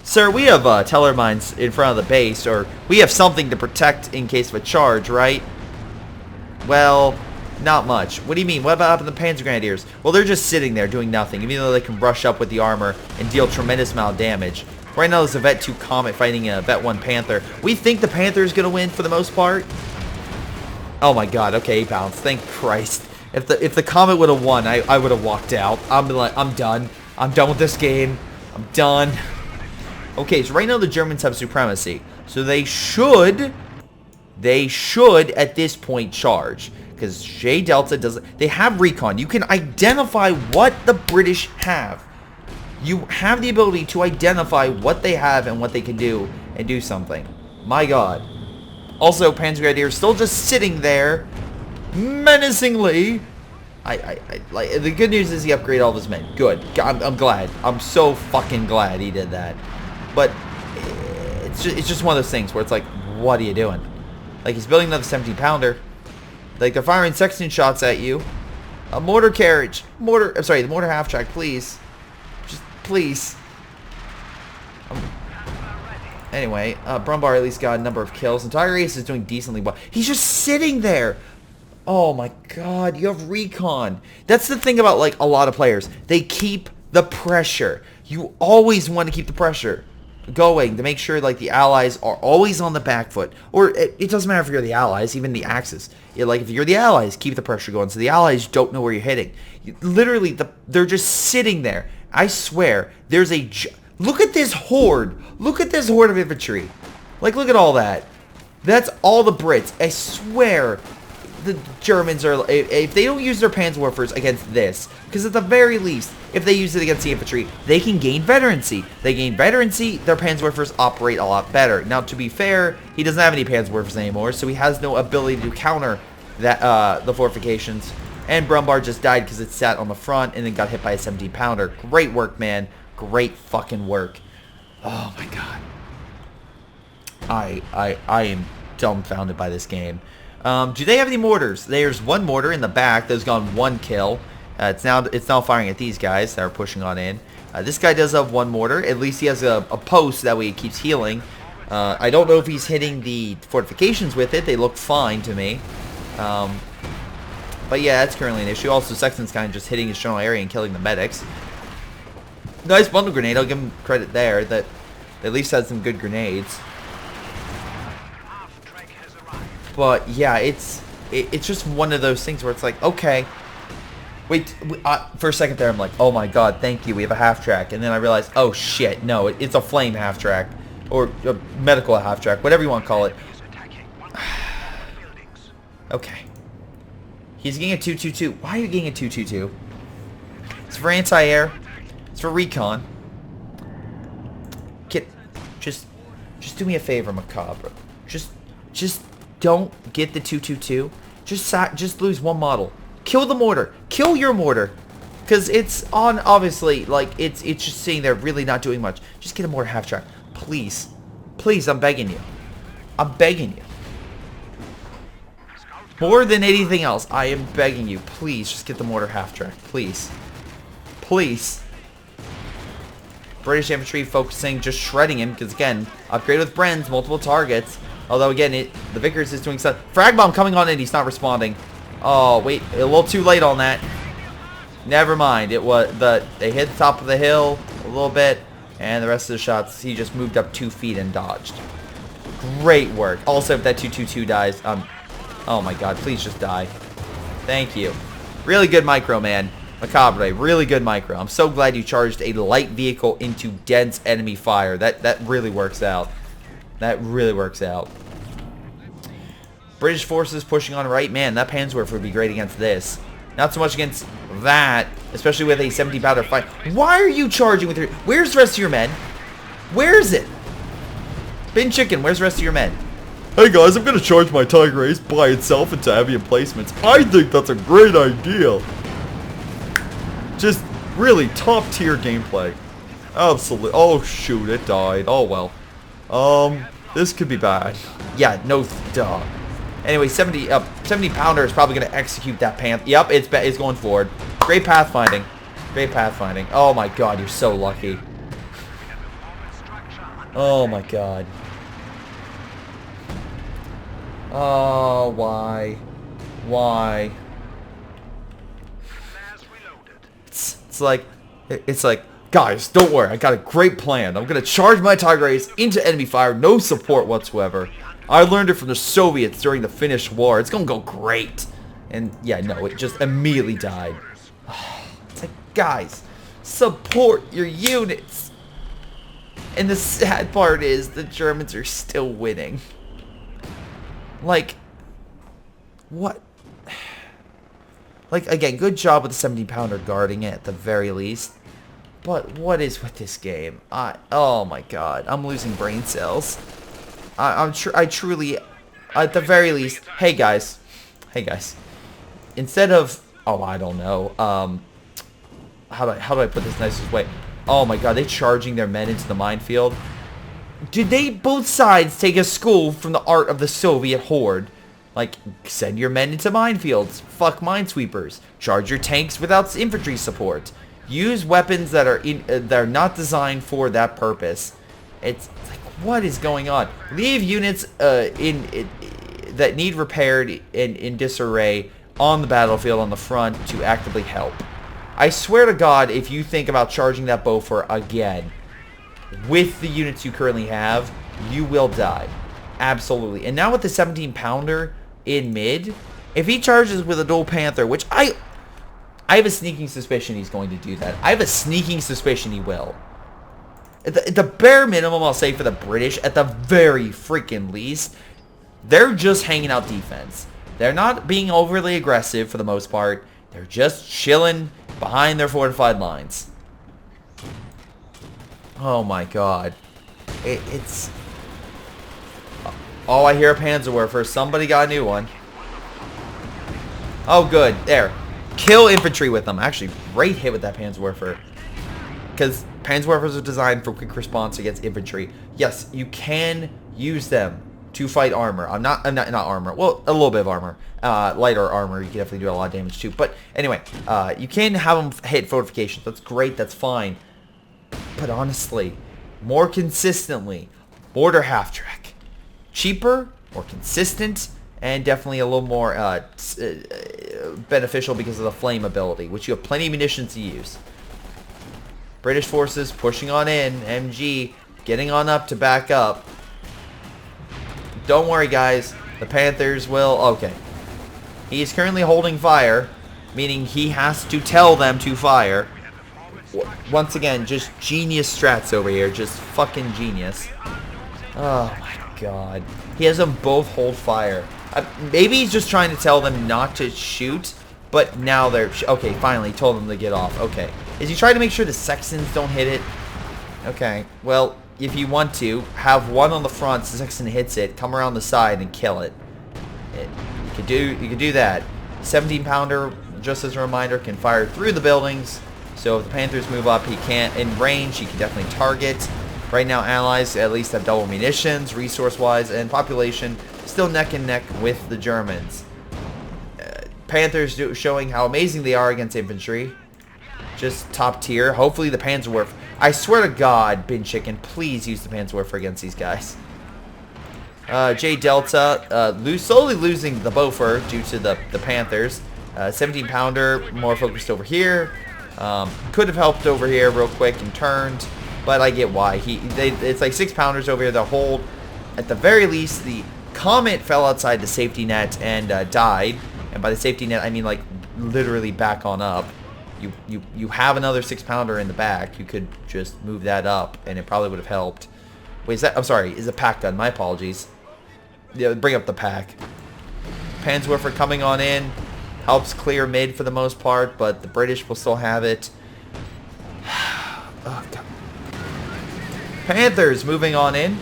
A: Sir, we have teller mines in front of the base, or we have something to protect in case of a charge, right? Well, not much. What do you mean? What about up in the Panzer Grenadiers? Well, they're just sitting there doing nothing, even though they can rush up with the armor and deal tremendous amount of damage. Right now, there's a Vet 2 Comet fighting a Vet 1 Panther. We think the Panther is going to win for the most part. Oh my god, okay, 8 pounds. Thank Christ. If the Comet would have won, I would have walked out. I'm done. I'm done with this game. I'm done. Okay, so right now the Germans have supremacy. So they should at this point charge. Because J Delta doesn't... They have recon. You can identify what the British have. You have the ability to identify what they have and what they can do and do something. My god. Also, Panzer Grenadiers still just sitting there menacingly. Like, the good news is he upgraded all of his men. Good. I'm glad. I'm so fucking glad he did that. But it's just one of those things where it's like, what are you doing? Like, he's building another 17-pounder. Like, they're firing sexton shots at you. A mortar carriage. I'm sorry, the mortar half-track, please. Just, please. Anyway, Brumbar at least got a number of kills. And Tiger Ace is doing decently well. He's just sitting there. Oh my god, you have recon. That's the thing about, like, a lot of players. They keep the pressure. You always want to keep the pressure going to make sure, like, the allies are always on the back foot. Or it doesn't matter if you're the allies, even the Axis. Like, if you're the allies, keep the pressure going so the allies don't know where you're hitting. Literally, they're just sitting there. I swear, there's a... Look at this horde. Look at this horde of infantry. Like, look at all that. That's all the Brits. I swear... The Germans are, if they don't use their Panzerwerfers against this, because at the very least, if they use it against the infantry, they can gain veterancy. They gain veterancy, their Panzerwerfers operate a lot better. Now, to be fair, he doesn't have any Panzerwerfers anymore, so he has no ability to counter that the fortifications. And Brumbar just died because it sat on the front and then got hit by a 17-pounder. Great work, man. Great fucking work. Oh my god. I am dumbfounded by this game. Do they have any mortars? There's one mortar in the back that's gone 1 kill. It's now firing at these guys that are pushing on in. This guy does have 1 mortar. At least he has a post that way he keeps healing. I don't know if he's hitting the fortifications with it. They look fine to me. But yeah, that's currently an issue. Also, Sexton's kind of just hitting his general area and killing the medics. Nice bundle grenade. I'll give him credit there. That at least had some good grenades. But yeah, it's just one of those things where it's like, okay, wait, for a second there I'm like, oh my god, thank you, we have a half-track, and then I realized, oh shit, no, it's a flame half-track, or a medical half-track, whatever you want to call it. Okay. He's getting a 222. Why are you getting a 222? It's for anti-air. It's for recon. Just do me a favor, Macabre. Just don't get the 222. Just lose 1 model. Kill the mortar. Kill your mortar. Because it's on, obviously, like, it's just sitting there really not doing much. Just get a mortar half-track. Please. Please, I'm begging you. I'm begging you. More than anything else, I am begging you. Please, just get the mortar half-track. Please. Please. British infantry focusing, just shredding him, because again, upgrade with Bren's, multiple targets. Although again, the Vickers is doing stuff. Frag bomb coming on in, he's not responding. Oh, wait, a little too late on that. Never mind, they hit the top of the hill a little bit, and the rest of the shots, he just moved up 2 feet and dodged. Great work. Also, if that 222 dies, oh my god, please just die. Thank you. Really good micro, man. Macabre, really good micro. I'm so glad you charged a light vehicle into dense enemy fire. That really works out. That really works out. British forces pushing on right. Man, that Panzerwerfer would be great against this. Not so much against that, especially with a 70 powder fight. Why are you charging with your... Where's the rest of your men? Where is it? Bin Chicken, where's the rest of your men?
B: Hey guys, I'm gonna charge my Tiger Ace by itself into heavy emplacements. I think that's a great idea. Just really top tier gameplay. Absolutely. Oh shoot, it died. Oh well. This could be bad.
A: Yeah, no duh. Anyway, 70 pounder is probably gonna execute that Panther. Yep, it's going forward. Great pathfinding. Great pathfinding. Oh my god, you're so lucky. Oh my god. Oh, why? Why? It's like, guys, don't worry, I got a great plan. I'm gonna charge my Tiger Ace into enemy fire, no support whatsoever. I learned it from the Soviets during the Finnish War. It's gonna go great. And yeah, no, it just immediately died. It's like, guys, support your units. And the sad part is the Germans are still winning. Like, what? Like, again, good job with the 70 pounder guarding it at the very least. But what is with this game? Oh my god, I'm losing brain cells. I truly, at the very least, hey guys, instead of, oh, I don't know, how do I put this nicest way? Oh my god, they charging their men into the minefield. Did they, both sides, take a school from the art of the Soviet horde? Like, send your men into minefields, fuck minesweepers, charge your tanks without infantry support, use weapons that are not designed for that purpose. It's like, what is going on? Leave units that need repaired in disarray on the battlefield on the front to actively help. I swear to God, if you think about charging that Bofor again, with the units you currently have, you will die. Absolutely. And now with the 17 pounder in mid, if he charges with a dual Panther, which I have a sneaking suspicion he's going to do that. I have a sneaking suspicion he will. The bare minimum, I'll say, for the British, at the very freaking least, they're just hanging out defense. They're not being overly aggressive for the most part. They're just chilling behind their fortified lines. Oh my god. It's... Oh, I hear a Panzerwerfer. Somebody got a new one. Oh, good. There. Kill infantry with them. Actually, great hit with that Panzerwerfer. Because Panzerwerfers are designed for quick response against infantry. Yes, you can use them to fight armor. I'm not armor. Well, a little bit of armor. Lighter armor, you can definitely do a lot of damage too. But anyway, you can have them hit fortifications. That's great. That's fine. But honestly, more consistently, mortar half-track. Cheaper, more consistent, and definitely a little more beneficial because of the flame ability, which you have plenty of munitions to use. British forces pushing on in. MG getting on up to back up. Don't worry, guys. The Panthers will... Okay. He is currently holding fire, meaning he has to tell them to fire. Once again, just genius strats over here. Just fucking genius. Oh, my God. He has them both hold fire. Maybe he's just trying to tell them not to shoot, but now they're... Okay, finally, he told them to get off. Okay. Is he trying to make sure the Sextons don't hit it? Okay. Well, if you want to, have one on the front, so the Sexton hits it, come around the side and kill it. You could do that. 17 pounder, just as a reminder, can fire through the buildings. So if the Panthers move up, he can't in range. He can definitely target. Right now, allies at least have double munitions, resource-wise, and population still neck and neck with the Germans. Panthers showing how amazing they are against infantry. Just top tier. Hopefully the Panzerwerfer... I swear to God, Bin Chicken, please use the Panzerwerfer against these guys. J Delta, slowly losing the Boffer due to the Panthers. 17 pounder, more focused over here. Could have helped over here real quick and turned, but I get why. It's like 6 pounders over here that hold. At the very least, the Comet fell outside the safety net and died. And by the safety net, I mean like literally back on up. You have another 6 pounder in the back. You could just move that up, and it probably would have helped. Wait, I'm sorry, is a pack gun? My apologies. Yeah, bring up the pack. Panzerwerfer coming on in. Helps clear mid for the most part, but the British will still have it. Oh, God. Panthers moving on in.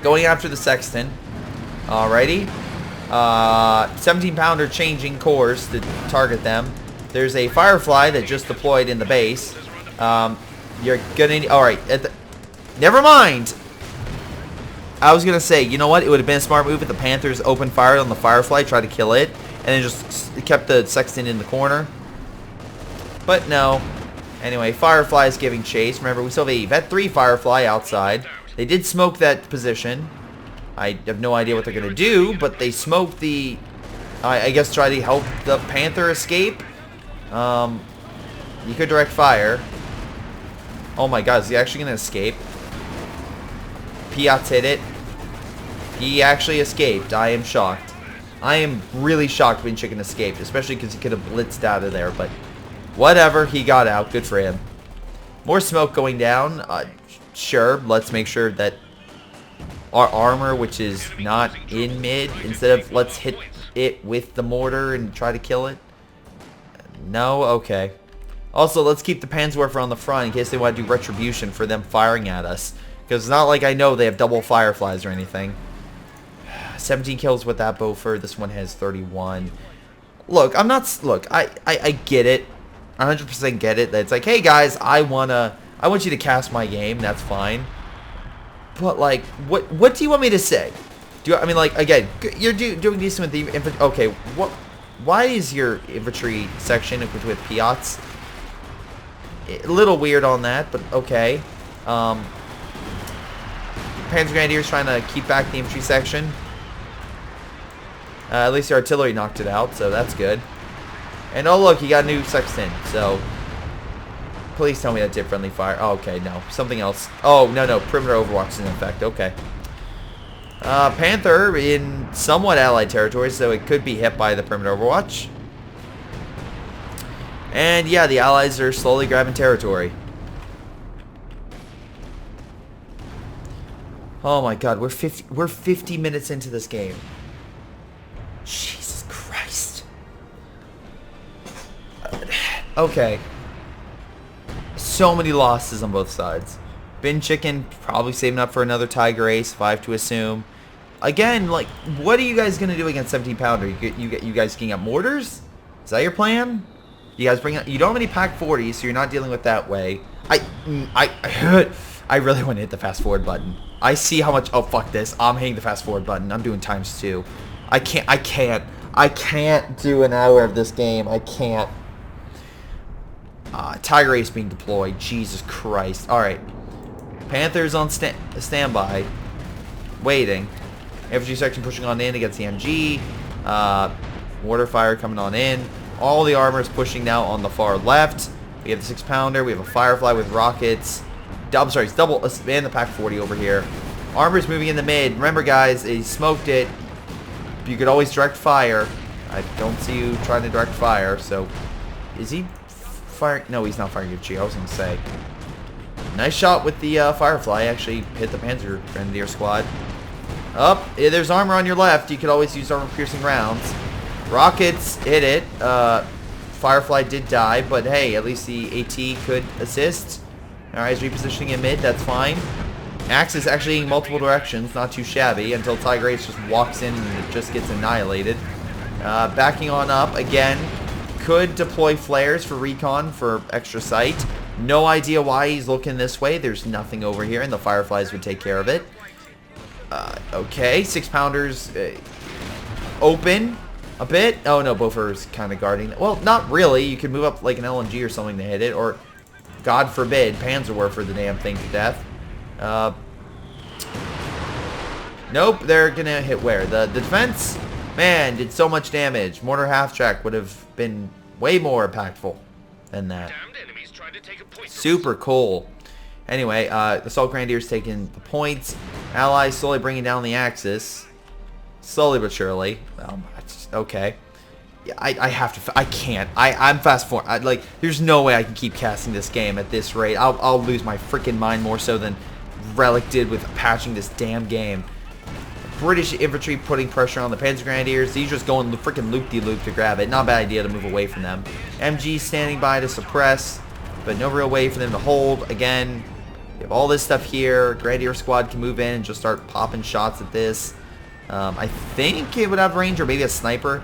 A: Going after the Sexton. Alrighty. 17 pounder changing course to target them. There's a Firefly that just deployed in the base. You're gonna... Alright. Never mind. I was going to say, you know what? It would have been a smart move if the Panthers opened fire on the Firefly, tried to kill it, and then just kept the Sexton in the corner. But no. Anyway, Firefly is giving chase. Remember, we still have a Vet 3 Firefly outside. They did smoke that position. I have no idea what they're going to do, but they smoked the... I guess try to help the Panther escape. You could direct fire. Oh my God, is he actually going to escape? Piats hit it. He actually escaped. I am shocked. I am really shocked when Chicken escaped, especially because he could have blitzed out of there, but whatever, he got out. Good for him. More smoke going down. Sure, let's make sure that our armor, which is not in mid, instead of let's hit it with the mortar and try to kill it. No? Okay. Also, let's keep the Panzerwerfer on the front in case they want to do retribution for them firing at us. Because it's not like I know they have double Fireflies or anything. 17 kills with that Boffer. This one has 31. Look, I'm not... Look, I get it. I 100% get it. That it's like, hey guys, I want you to cast my game. That's fine. But like, what do you want me to say? I mean, like, again, you're doing decent with the infantry. Okay, why is your infantry section equipped with Piats? A little weird on that, but okay. Panzer Grenadiers trying to keep back the infantry section. At least the artillery knocked it out, so that's good. And oh look, he got a new Sexton, so please tell me that did friendly fire. Oh, okay, no, something else. Oh, no, perimeter overwatch is in effect. Okay. Panther in somewhat allied territory, so it could be hit by the perimeter overwatch. And yeah, the allies are slowly grabbing territory. Oh my God, we're 50 minutes into this game. Jesus Christ. Okay. So many losses on both sides. Bin Chicken probably saving up for another Tiger Ace, 5 to assume. Again, like, what are you guys gonna do against 17 pounder? You guys getting up mortars? Is that your plan? You guys bring out, you don't have any pack 40s, so you're not dealing with that way. I really want to hit the fast forward button. I see how much. Oh fuck this! I'm hitting the fast forward button. I'm doing ×2. I can't do an hour of this game. I can't. Tiger Ace being deployed. Jesus Christ! All right, Panthers on standby, waiting. Infantry section pushing on in against the MG. Mortar fire coming on in. All the armor is pushing now on the far left. We have the 6 pounder. We have a Firefly with rockets. It's double and the pack 40 over here. Armor's moving in the mid. Remember, guys, he smoked it. You could always direct fire. I don't see you trying to direct fire. So, is he firing? No, he's not firing at you. I was gonna say. Nice shot with the Firefly. Actually hit the Panzer Grenadier squad. Up, there's armor on your left. You could always use armor-piercing rounds. Rockets hit it. Firefly did die, but hey, at least the AT could assist. Alright, he's repositioning in mid, that's fine. Axe is actually in multiple directions, not too shabby, until Tiger Ace just walks in and it just gets annihilated. Backing on up, again, could deploy flares for recon for extra sight. No idea why he's looking this way, there's nothing over here, and the Fireflies would take care of it. Okay, 6 pounders open a bit. Oh no, Boffer's kind of guarding. Well, not really. You could move up like an LMG or something to hit it, or God forbid, Panzerwerfer the damn thing to death. Nope, they're gonna hit where? The defense? Man, did so much damage. Mortar half-track would have been way more impactful than that. Super cool. Anyway, the Assault Grenadiers taking the points. Allies slowly bringing down the Axis. Slowly but surely. Okay. Yeah, I have to. I can't. I'm fast forward. Like, there's no way I can keep casting this game at this rate. I'll lose my freaking mind more so than Relic did with patching this damn game. British infantry putting pressure on the Panzer Grenadiers. These just going freaking loop-de-loop to grab it. Not a bad idea to move away from them. MG standing by to suppress, but no real way for them to hold. Again, you have all this stuff here. Grenadier squad can move in and just start popping shots at this. I think it would have range or maybe a sniper.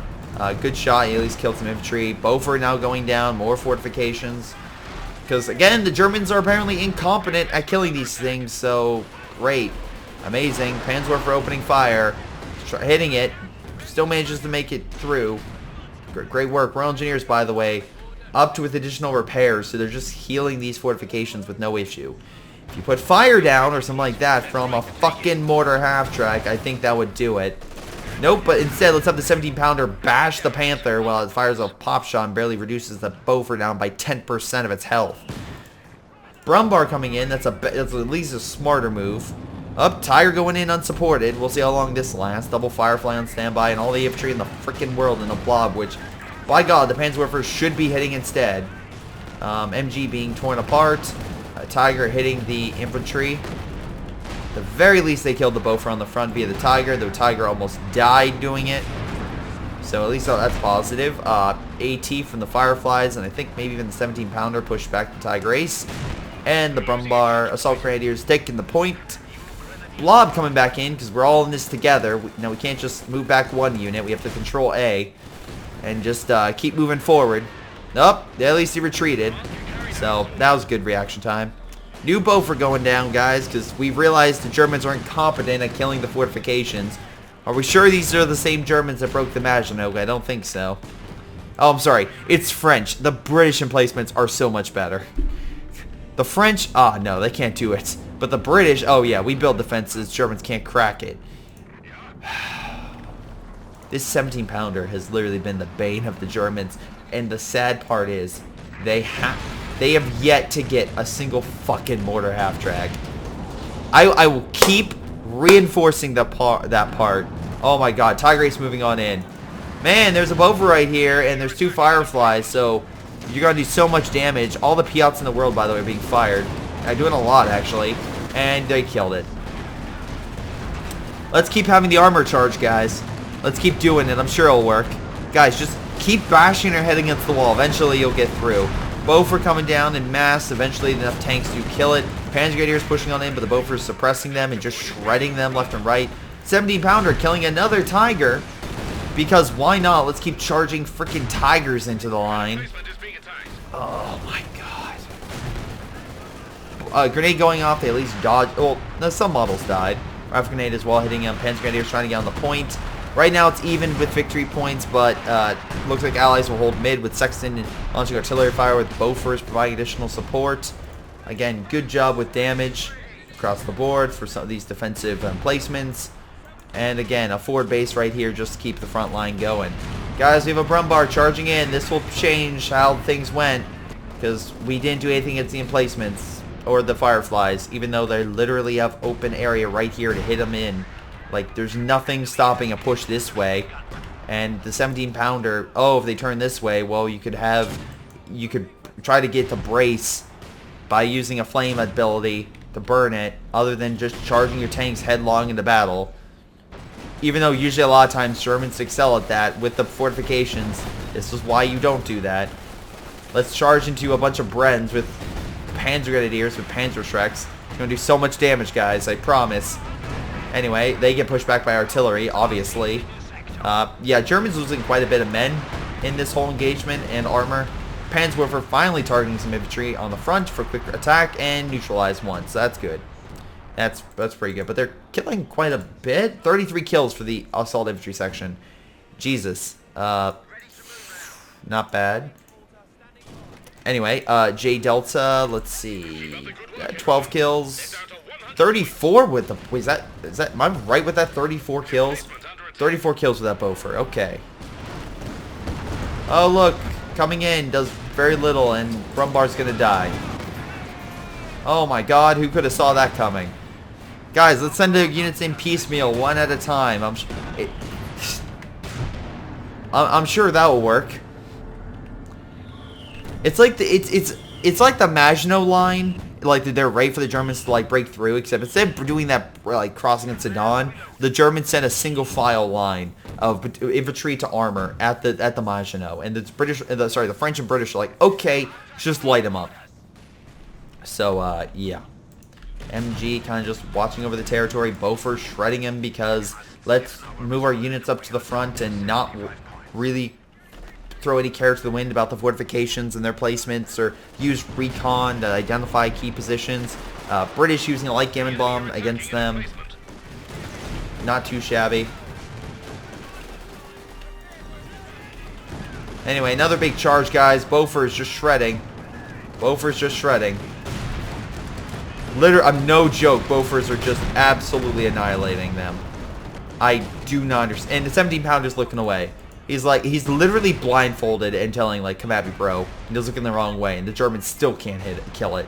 A: Good shot. He at least killed some infantry. Beaufort now going down. More fortifications. Because, again, the Germans are apparently incompetent at killing these things. So, great. Amazing. Panzerwerfer opening fire. Hitting it. Still manages to make it through. Great work. Royal Engineers, by the way, upped with additional repairs. So they're just healing these fortifications with no issue. If you put fire down or something like that from a fucking mortar half-track, I think that would do it. Nope, but instead, let's have the 17-pounder bash the Panther while it fires a pop shot and barely reduces the Beaufort down by 10% of its health. Brumbar coming in, that's at least a smarter move. Up, Tiger going in unsupported. We'll see how long this lasts. Double Firefly on standby and all the infantry in the freaking world in a blob, which, by God, the Panzerwerfer should be hitting instead. MG being torn apart. Tiger hitting the infantry. At the very least, they killed the Beaufort on the front via the Tiger, though Tiger almost died doing it. So at least that's positive. AT from the Fireflies, and I think maybe even the 17-pounder pushed back the Tiger Ace. And the Brumbar Assault Grenadiers taking the point. Blob coming back in, because we're all in this together. Now we can't just move back one unit. We have to control A. And just keep moving forward. Nope, at least he retreated. So that was good reaction time. New Beaufort going down, guys, because we realized the Germans are incompetent at killing the fortifications. Are we sure these are the same Germans that broke the Maginot? I don't think so. Oh, I'm sorry. It's French. The British emplacements are so much better. The French, no, they can't do it. But the British, oh yeah, we build defenses. Germans can't crack it. This 17-pounder has literally been the bane of the Germans. And the sad part is, they have yet to get a single fucking mortar half-track. I will keep reinforcing that part. Oh my God, Tiger Ace moving on in. Man, there's a Beaufort right here, and there's two Fireflies, so you're going to do so much damage. All the Piats in the world, by the way, are being fired. I'm doing a lot, actually. And they killed it. Let's keep having the armor charge, guys. Let's keep doing it. I'm sure it'll work. Guys, just keep bashing your head against the wall. Eventually, you'll get through. Beaufort coming down in mass. Eventually, enough tanks to kill it. Panzer Grenadiers pushing on in, but the Beaufort is suppressing them and just shredding them left and right. 17-pounder killing another Tiger. Because why not? Let's keep charging freaking Tigers into the line. Oh my God. Grenade going off. They at least dodged. Well, no, some models died. Rifle grenade as well hitting them. Panzer Grenadiers trying to get on the point. Right now it's even with victory points, but looks like Allies will hold mid with Sexton launching artillery fire with Beauforts providing additional support. Again, good job with damage across the board for some of these defensive placements. And again, a forward base right here just to keep the front line going. Guys, we have a Brumbar charging in. This will change how things went because we didn't do anything against the emplacements or the Fireflies, even though they literally have open area right here to hit them in. Like, there's nothing stopping a push this way. And the 17-pounder, oh, if they turn this way, well, you could try to get the brace by using a flame ability to burn it, other than just charging your tanks headlong into battle. Even though usually a lot of times Germans excel at that with the fortifications, this is why you don't do that. Let's charge into a bunch of Brens with Panzer Grenadiers with PanzerShreks. It's going to do so much damage, guys, I promise. Anyway, they get pushed back by artillery, obviously. Yeah, Germans losing quite a bit of men in this whole engagement and armor. Panzerwerfer finally targeting some infantry on the front for quick attack and neutralize one, so that's good. That's pretty good, but they're killing quite a bit. 33 kills for the assault infantry section. Jesus. Not bad. Anyway, J Delta, let's see. 12 kills. 34 with the... Wait, is that... Am I right with that? 34 kills? 34 kills with that Beaufort. Okay. Oh, look. Coming in. Does very little, and Brumbar's gonna die. Oh my god, who could have saw that coming? Guys, let's send the units in piecemeal, one at a time. I'm sure that will work. It's like it's like the Maginot Line, like they're ready for the Germans to like break through, except instead of doing that like crossing at Sedan, the Germans sent a single file line of infantry to armor at the Maginot, and the French and British are like, okay, just light them up. So yeah, MG kind of just watching over the territory, Beaufort shredding him because let's move our units up to the front and not really throw any care to the wind about the fortifications and their placements, or use recon to identify key positions. British using a light gammon bomb against them. Not too shabby. Anyway, another big charge, guys. Beaufort is just shredding. Beaufort's just shredding. Literally, I'm no joke. Beauforts are just absolutely annihilating them. I do not understand. And the 17 pounder's looking away. He's literally blindfolded and telling, like, come at me, bro. And he's looking the wrong way, and the Germans still can't kill it.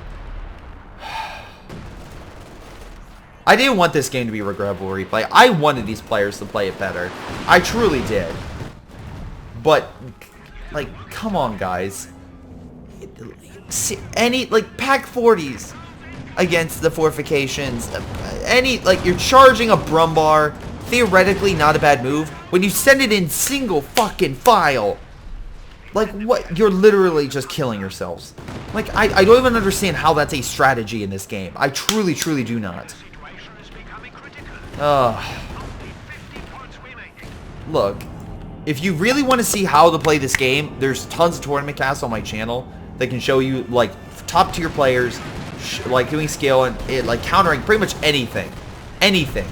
A: I didn't want this game to be regrettable replay. I wanted these players to play it better. I truly did. But, like, come on, guys. Like, pack 40s against the fortifications. You're charging a Brumbar. Theoretically, not a bad move. When you send it in single fucking file, like, what? You're literally just killing yourselves. Like, I don't even understand how that's a strategy in this game. I truly, truly do not. Look, if you really want to see how to play this game, there's tons of tournament casts on my channel that can show you, like, top tier players, like, doing skill and, like, countering pretty much anything. Anything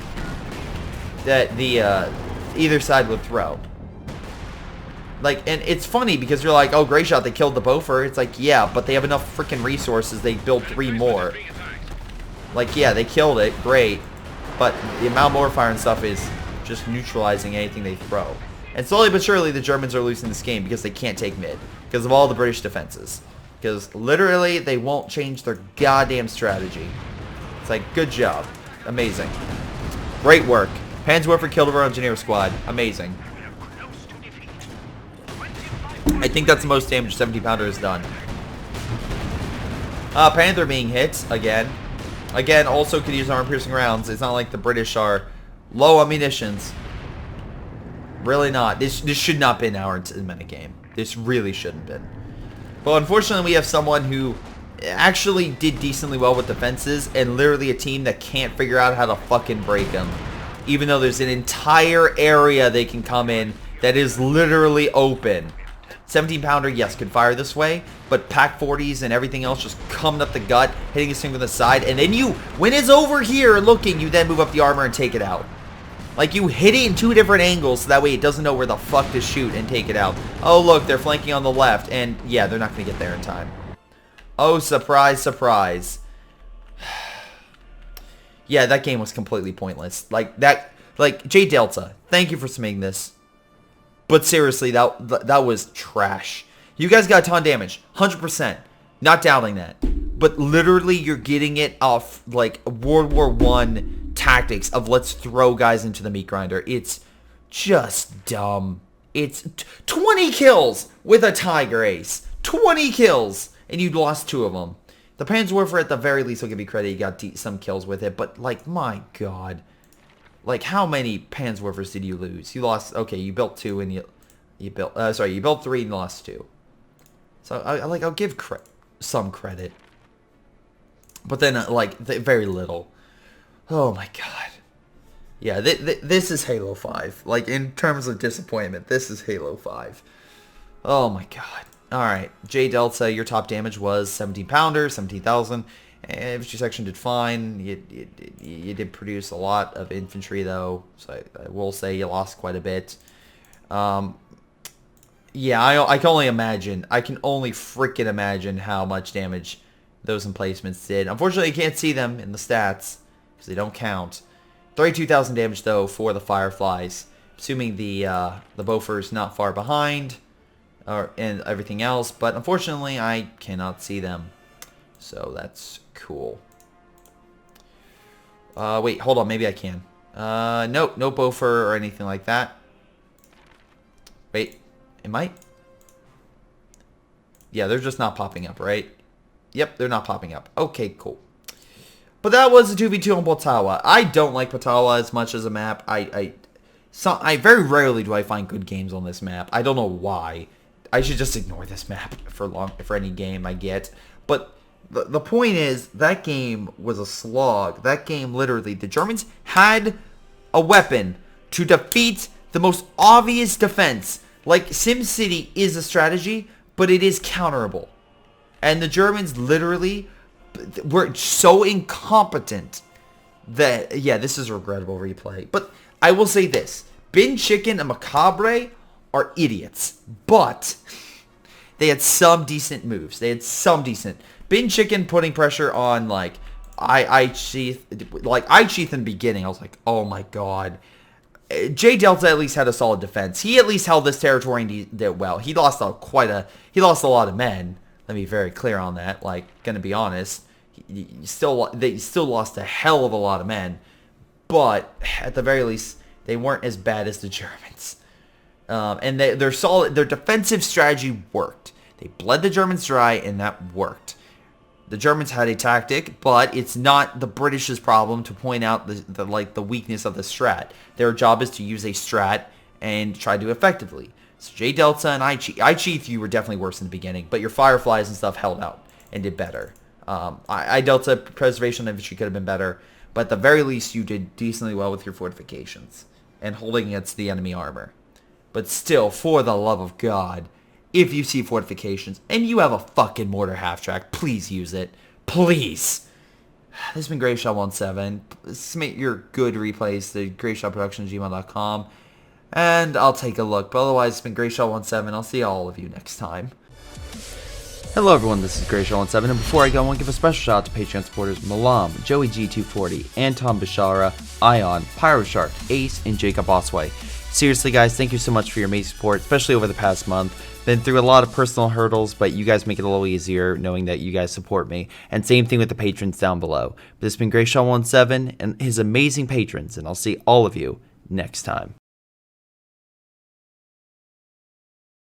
A: that the either side would throw. Like, and it's funny because you're like, oh, Greyshot, they killed the Beaufort. It's like, yeah, but they have enough freaking resources. They built 3 more. Like, yeah, they killed it, great, but the amount of mortar fire and stuff is just neutralizing anything they throw. And slowly but surely, the Germans are losing this game because they can't take mid because of all the British defenses. Because literally, they won't change their goddamn strategy. It's like, good job, amazing, great work. Panzerwerfer killed our engineer squad. Amazing. I think that's the most damage 70 pounder has done. Panther being hit again. Again, also could use armor-piercing rounds. It's not like the British are low on munitions. Really not. This should not been our minute game. This really shouldn't been. But unfortunately, we have someone who actually did decently well with defenses, and literally a team that can't figure out how to fucking break them. Even though there's an entire area they can come in that is literally open. 17 pounder, yes, could fire this way, but pack 40s and everything else just coming up the gut, hitting this thing from the side, and then you, when it's over here looking, you then move up the armor and take it out. Like, you hit it in 2 different angles, so that way it doesn't know where the fuck to shoot and take it out. Oh, look, they're flanking on the left, and yeah, they're not going to get there in time. Oh, surprise, surprise. Yeah, that game was completely pointless. Like, J Delta, thank you for submitting this. But seriously, that was trash. You guys got a ton of damage, 100%. Not doubting that. But literally, you're getting it off, like, World War I tactics of let's throw guys into the meat grinder. It's just dumb. It's 20 kills with a Tiger Ace. 20 kills, and you lost 2 of them. The Panzerwerfer, at the very least, will give you credit. You got some kills with it, but, like, my god. Like, how many Panzerwerfers did you lose? You lost, okay, you built 2, and you built 3 and lost 2. So, I'll give some credit. But then, very little. Oh, my god. Yeah, this is Halo 5. Like, in terms of disappointment, this is Halo 5. Oh, my god. Alright, J Delta, your top damage was 17 pounder, 17,000. Infantry section did fine. You did produce a lot of infantry, though, so I will say you lost quite a bit. Yeah, I can only imagine. I can only freaking imagine how much damage those emplacements did. Unfortunately, you can't see them in the stats because they don't count. 32,000 damage though for the Fireflies, assuming the Boffer is not far behind, and everything else. But unfortunately, I cannot see them, so that's cool. Wait, hold on. Maybe I can. Nope, no Boffer or anything like that. Wait, it might. Yeah, they're just not popping up, right? Yep, they're not popping up. Okay, cool. But that was the 2v2 on Potawa. I don't like Potawa as much as a map. I very rarely do I find good games on this map. I don't know why. I should just ignore this map for any game I get. But the point is, that game was a slog. That game, literally, the Germans had a weapon to defeat the most obvious defense. Like, SimCity is a strategy, but it is counterable. And the Germans literally were so incompetent that, yeah, this is a regrettable replay. But I will say this. Bin Chicken and Macabre are idiots. But they had some decent moves. They had some decent. Bin Chicken putting pressure on, like, I-Sheath in the beginning. I was like, oh my god. J Delta at least had a solid defense. He at least held this territory and did well. He lost a lot of men. Let me be very clear on that. Like, gonna be honest, they still lost a hell of a lot of men, but at the very least, they weren't as bad as the Germans. And they're solid. Their defensive strategy worked. They bled the Germans dry, and that worked. The Germans had a tactic, but it's not the British's problem to point out the weakness of the strat. Their job is to use a strat and try to effectively. So J Delta and I-Sheath, you were definitely worse in the beginning, but your Fireflies and stuff held out and did better. I-Delta preservation infantry could have been better, but at the very least you did decently well with your fortifications and holding against the enemy armor. But still, for the love of God, if you see fortifications and you have a fucking mortar half-track, please use it. Please. This has been Greyshot17. Submit your good replays to greyshotproductions@gmail.com. And I'll take a look. But otherwise, it's been Greyshot17. I'll see all of you next time. Hello everyone, this is Greyshot17, and before I go, I want to give a special shout out to Patreon supporters Milam, Joey G240, Anton, Bishara, Ion, PyroShark, Ace, and Jakub Ocwieja. Seriously guys, thank you so much for your amazing support, especially over the past month. Been through a lot of personal hurdles, but you guys make it a little easier knowing that you guys support me. And same thing with the patrons down below. But this has been Greyshot17 and his amazing patrons, and I'll see all of you next time.